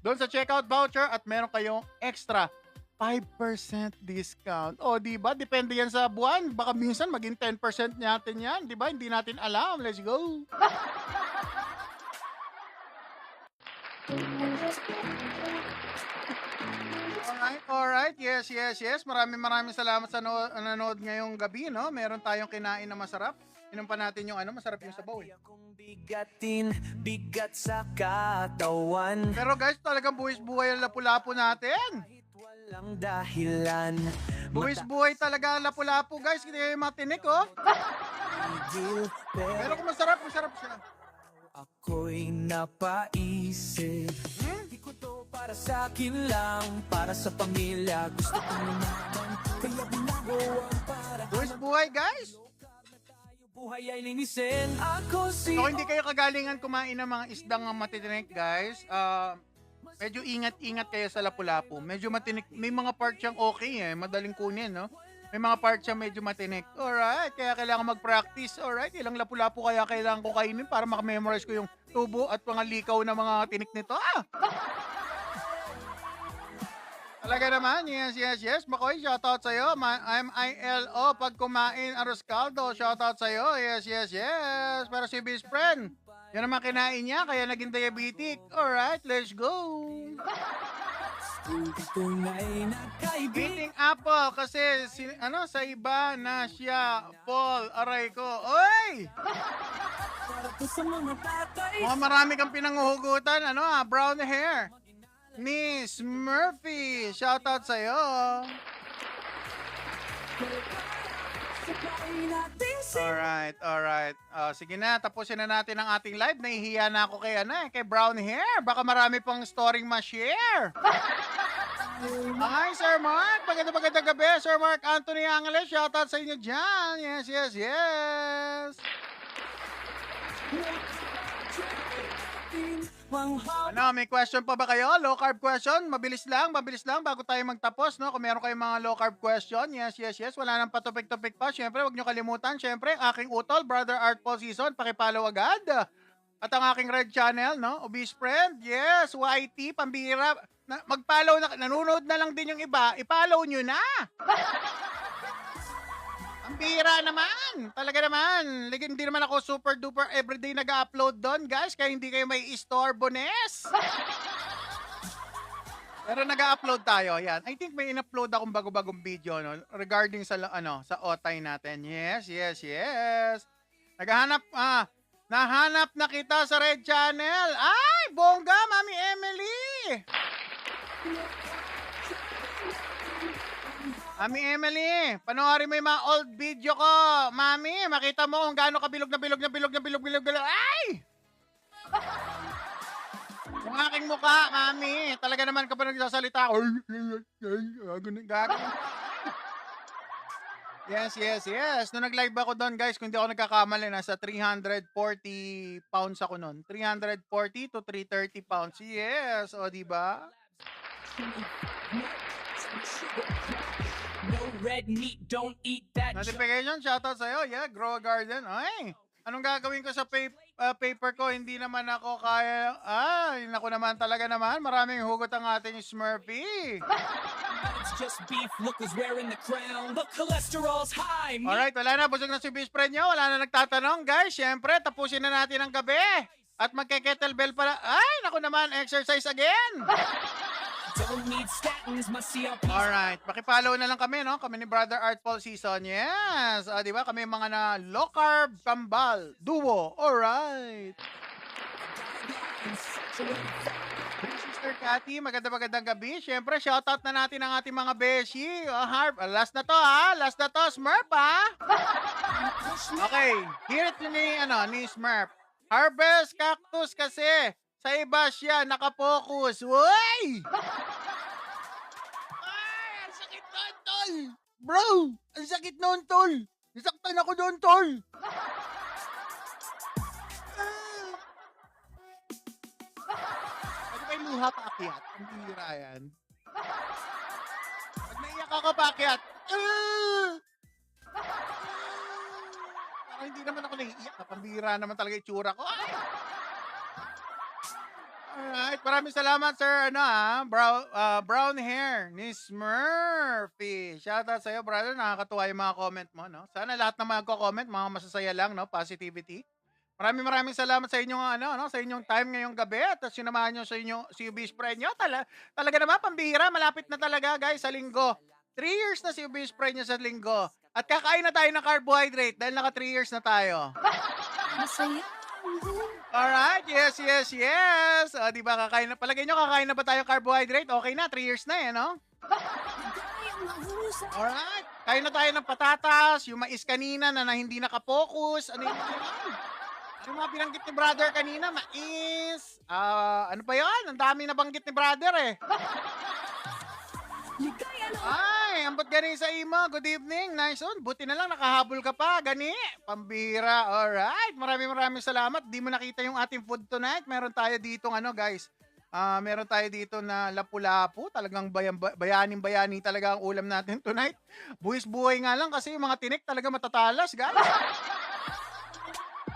doon sa checkout voucher at meron kayong extra 5% discount. O, diba? Depende yan sa buwan. Baka minsan maging 10% natin yan. Diba? Hindi natin alam. Let's go! Alright. Yes. Maraming salamat sa nanood ngayong gabi, no? Meron tayong kinain na masarap. Inom pa natin yung masarap yung sabaw, eh. Bigat sa katawan. Pero guys, talagang buwis-buhay ang lapu-lapu natin. Walang dahilan. Buwis-buhay talaga ang lapu-lapu, guys. Hindi kayo matinik, oh. Pero kung masarap siya. Ako'y napaisip. Di ko to para sa akin lang, para sa pamilya. Gusto ko naman, kaya binago ang para. Buwis-buhay, guys. Buhay ay linisin. Ako si... So, hindi kayo kagalingan kumain ng mga isdang matitinik, guys. Medyo ingat-ingat kayo sa lapu-lapu. Medyo matinik. May mga part siyang okay, eh. Madaling kunin, no? May mga part siya medyo matinik. Alright, kaya kailangan mag-practice. Alright, ilang lapu-lapu kaya kailangan ko kainin para makamemorize ko yung tubo at mga likaw na mga tinik nito. Talaga naman, yes. Makoy, shoutout sa'yo. MILO, pag kumain arroz caldo, shoutout sa'yo. Yes. Pero si best friend, yan naman kinain niya, kaya naging diabetic. Alright, let's go. Eating apple kasi sa iba na siya Paul, aray ko. Oy! Mukhang marami kang pinanguhugutan, brown hair. Miss Murphy, shoutout sa'yo. Alright. Sige na, tapusin na natin ang ating live. Nahihiya na ako kay brown hair. Baka marami pang storing ma-share. Hi, Sir Mark. Magandang gabi, Sir Mark Anthony Angeles. Shoutout sa inyo dyan. Yes. May question pa ba kayo? Low carb question? Mabilis lang bago tayo magtapos, no? Kung meron kayong mga low carb question, yes. Wala nang patupik-tupik pa. Syempre, wag nyo kalimutan. Syempre, aking utol, Brother Art Paul Season, pakipollow agad. At ang aking red channel, no? Obese Friend, yes. YT, pambira. Mag-follow na, nanonood na lang din yung iba. I-follow nyo na. Ang bira naman. Talaga naman. Hindi naman ako super duper everyday nag-upload doon, guys. Kaya hindi kayo may istorbones. Pero nag-upload tayo. Yan. I think may in-upload akong bago-bagong video, no? Regarding sa sa otay natin. Yes. Nahanap na kita sa Red Channel. Ay, bongga, Mami Emily. Mami Emily, panoorin mo yung mga old video ko. Mami, makita mo kung gaano kabilog na bilog. Ay! Yung aking mukha, Mami. Talaga naman kapag nagsasalita ako. Yes. Nung nag-live ako doon, guys, kung hindi ako nagkakamali, nasa 340 pounds ako noon. 340 to 330 pounds. Yes, o diba? No red meat, don't eat that. Notification, shoutout sa'yo. Yeah, grow a garden. Ay, anong gagawin ko sa paper ko? Hindi naman ako kaya. Ay, naku naman talaga naman. Maraming hugot ang ating Smurfy. It's just beef, look who's wearing the crown. The cholesterol's high. Alright, wala na. Busog na si best friend nyo. Wala na nagtatanong. Guys, syempre, tapusin na natin ang gabi. At magke-kettlebell pala. Ay, naku naman, exercise again. Don't need statins, my CRP. Alright, pakipollow na lang kami, no? Kami ni Brother Art Paul Season. Yes. Di ba? Kami mga na low carb kambal duo. Alright. Sister Cathy, magandang gabi. Siyempre, shoutout na natin ang ating mga beshi. Last na to, ha? Last na to, Smurf, ha? Okay. Hear it ni Smurf. Harvest cactus kasi. Sa iba siya, nakapokus. Uy! Ay! Bro! Ang sakit noon, tol! Nasaktan ako doon, tol! Pwede ba yung luha paakyat? Ang bihira yan. Pag naiyak ako paakyat, parang hindi naman ako naiiyak. Pambihira naman talaga itsura ko. Ay! Alright, maraming salamat sir, brown hair ni Smurfy. Shoutout sa'yo brother, nakakatuwa yung mga comment mo, no? Sana lahat na magko-comment, mga masasaya lang, no? Positivity. Maraming salamat sa inyong sa inyong time ngayong gabi at sinamahan niyo sa inyo si Ubis Friend niyo. Talaga naman pambihira, malapit na talaga guys sa linggo. 3 years na si Ubis Friend niyo sa linggo. At kakain na tayo ng carbohydrate dahil naka 3 years na tayo. Masaya. Alright, yes. O, di ba kakain na? Palagay nyo, kakain na ba tayo carbohydrate? Okay na, 3 years na no? Alright, kain na tayo ng patatas, yung mais kanina na hindi nakapokus. Ano yung mga binanggit ni brother kanina? Mais. Ano pa yun? Ang dami na banggit ni brother Ay, ambot gani sa imo. Good evening. Nice one. Buti na lang nakahabol ka pa. Gani. Pambira. Alright. Maraming salamat. Di mo nakita yung ating food tonight. Meron tayo dito guys. Meron tayo dito na lapu-lapu. Talagang bayani talaga ang ulam natin tonight. Buwis-buhay nga lang kasi yung mga tinik talaga matatalas, guys.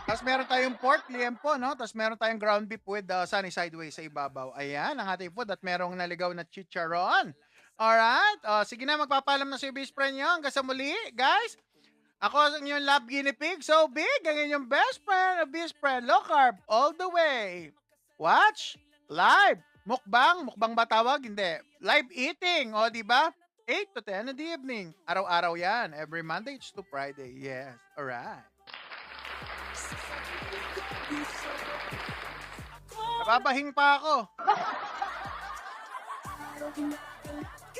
Tapos meron tayong pork liempo, no? Tapos meron tayong ground beef with sunny sideways sa ibabaw. Ayan, ang ating food. At merong naligaw na chicharon. Alright. Sige na, magpapalam na si best friend nyo. Hanggang sa muli, guys. Ako ang inyong love guinea pig. So big. Ang inyong best friend, low carb, all the way. Watch. Live. Mukbang ba tawag? Hindi. Live eating. O, di ba? 8 to 10 in the evening. Araw-araw yan. Every Monday to Friday. Yes. Alright. Napapahing pa ako.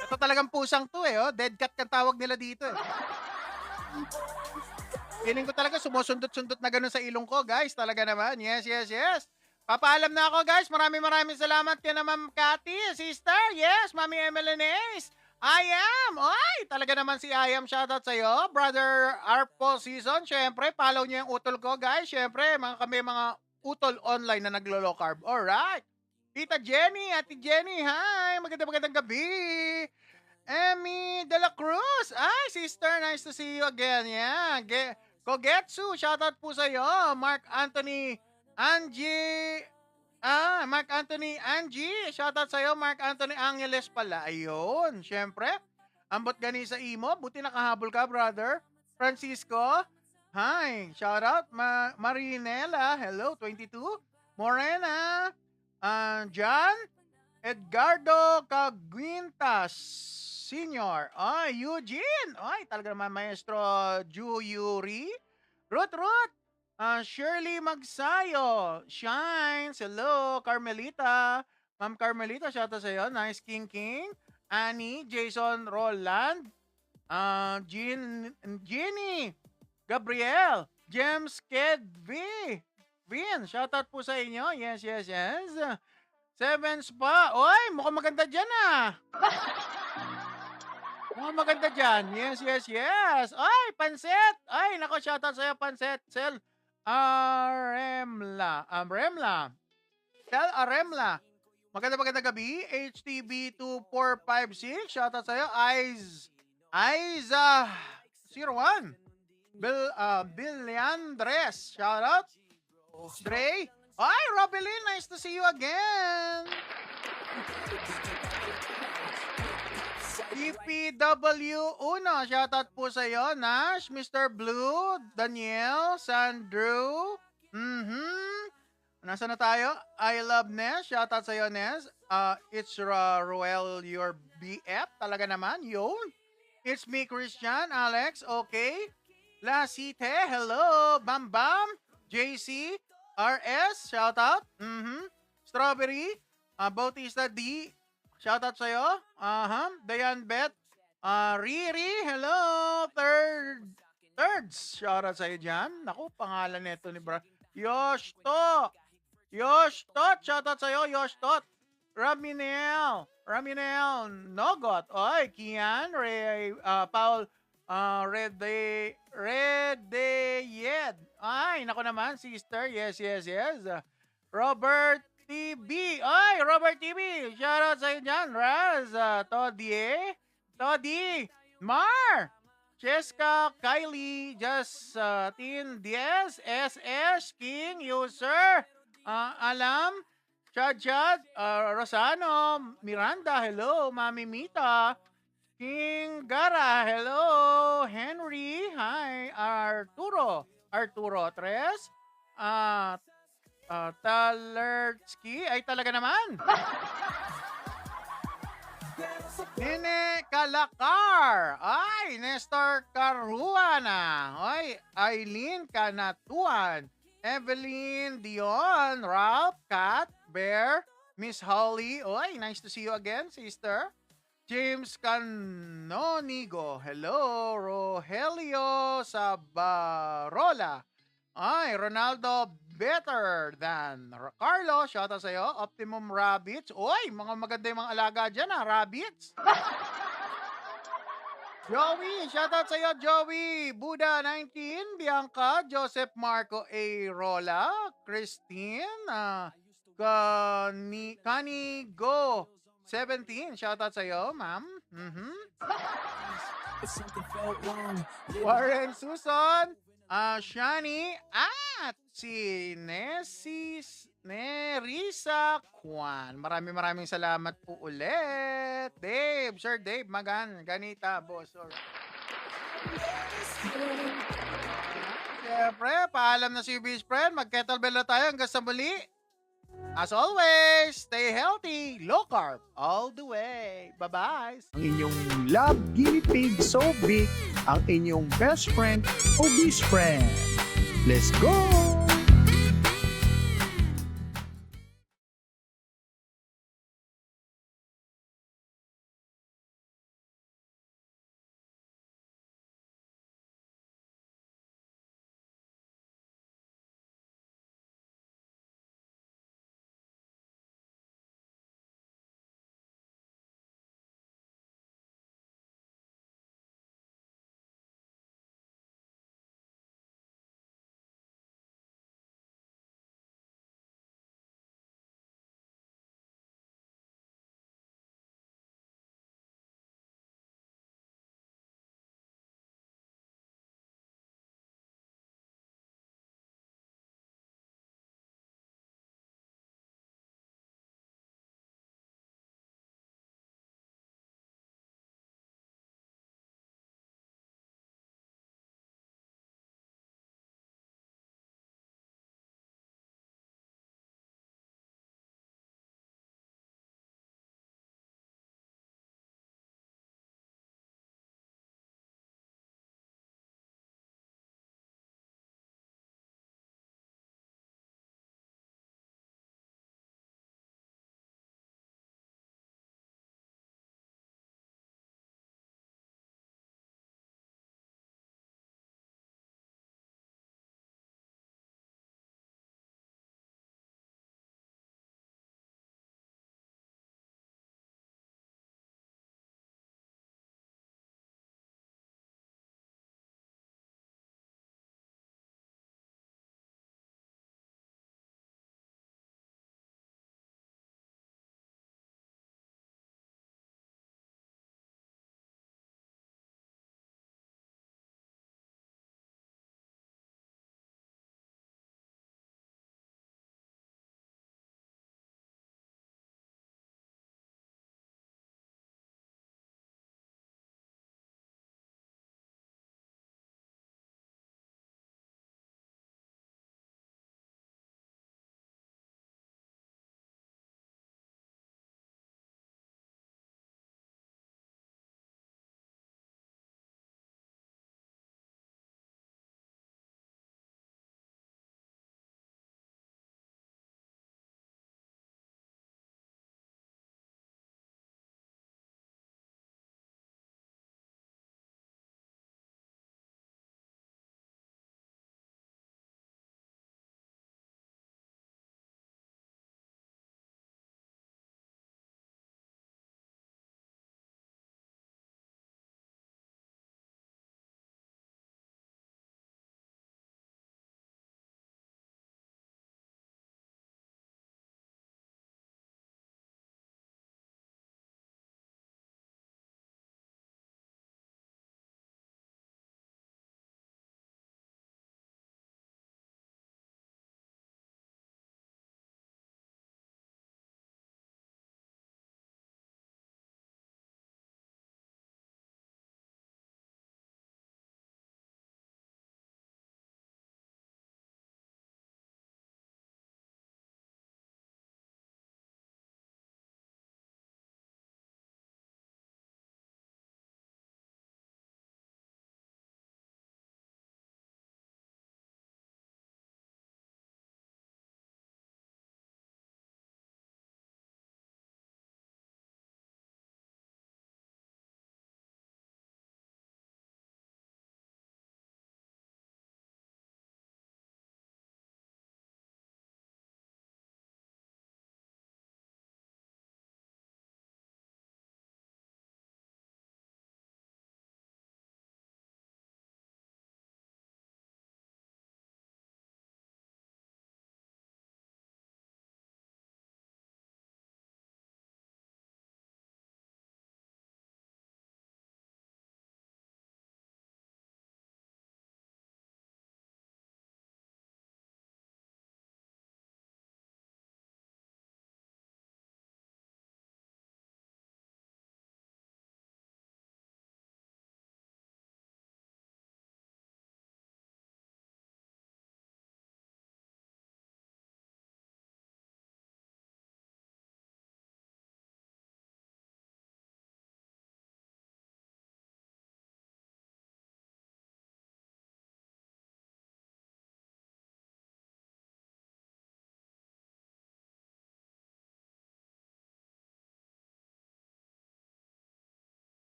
Ito talagang pusang to Dead cat kang tawag nila dito Feeling ko talaga sumusundot-sundot na ganun sa ilong ko, guys. Talaga naman. Yes. Papaalam na ako, guys. Maraming salamat kay na Ma'am Cathy, sister. Yes, Mami Emelines. I am. Oy, talaga naman si I am. Shoutout sa'yo. Brother Arpo Season. Syempre, follow niyo yung utol ko, guys. Syempre, kami mga utol online na naglo-low carb. Alright. Tita Jenny, Ate Jenny, hi. Magandang gabi. Emmy De La Cruz. Ay, sister, nice to see you again. Yeah. Kogetsu, shoutout po sa'yo. Mark Anthony Angie. Shoutout sa'yo, Mark Anthony Angeles pala. Ayun, syempre. Ambot gani sa imo. Buti nakahabol ka, brother. Francisco. Hi. Shoutout. Marinela. Hello, 22. Morena. John. Edgardo Caguintas Senior. Eugene. Talaga naman, Maestro Juyuri. Ruth. Shirley Magsayo. Shines. Hello. Carmelita. Ma'am Carmelita, shoutout sa'yo. Nice King. Annie. Jason Roland. Jenny. Gabriel. James Ked V. Vin, shoutout po sa inyo. Yes. Sevens pa. Oy, mukhang maganda dyan Mukhang maganda dyan. Yes. Oy, Panset. Ay, nako, shoutout sa'yo, Panset. Sel Aremla. Sel Aremla. Maganda gabi. HTB2456. Shoutout sa'yo. Aiza 01. Billiandres. Shoutout. Dre. Hi, Robelyn. Nice to see you again. DPW1. Shoutout po sa iyo. Nash, Mr. Blue, Daniel, Sandrew. Nasa na tayo? I love Ness. Shoutout sa iyo, Ness. It's Roel, your BF. Talaga naman. Yun. It's me, Christian. Alex. Okay. Lasite. Hello. Bam. JC. RS, shoutout. Strawberry, Bautista D, shoutout sa'yo. Dayan Bet, Riri, hello. Thirds, shoutout sa'yo dyan. Naku, pangalan nito ni bro. Yoshtot, shoutout sa'yo, Yoshtot. Raminel, Raminel Nogot. Oy, Kian, Ray, Paul, Redeyed. Ay, nako naman, sister. Yes. Robert TB. Ay, Robert TB. Shoutout sa'yo dyan, Raz. Toddy. Mar. Cheska, Kylie, Justin Diaz, SS, King, User, Alam, Chad, Rosano, Miranda, hello, Mami Mita, King Gara, hello, Henry, hi, Arturo Tres, Talertsky, ay talaga naman. Nene Kalakar. Ay, Nestor Caruana. Ay, Eileen Kanatuan. Evelyn Dion. Ralph, Kat, Bear, Miss Holly. Ay, nice to see you again, sister. James Canonigo. Hello. Rogelio Sabarola. Ay, Ronaldo Better Than Carlo, shoutout sa'yo. Optimum Rabbits. Uy, mga maganda yung mga alaga dyan Rabbits. Joey, shoutout sa'yo, Joey. Buddha 19, Bianca, Joseph Marco A. Rola, Christine, Kanigo 17, shoutout sa'yo, ma'am. But something felt wrong. Warren Susan, Shani, at si Nerisa Kwan. Maraming salamat po ulit. Dave, Sir Dave, ganita, boss. Siyempre, paalam na si Beast Friend. Mag-kettlebell na tayo hanggang sa muli. As always, stay healthy, low carb, all the way. Bye-bye. Ang inyong love guinea pig so big, ang inyong best friend, obese friend. Let's go!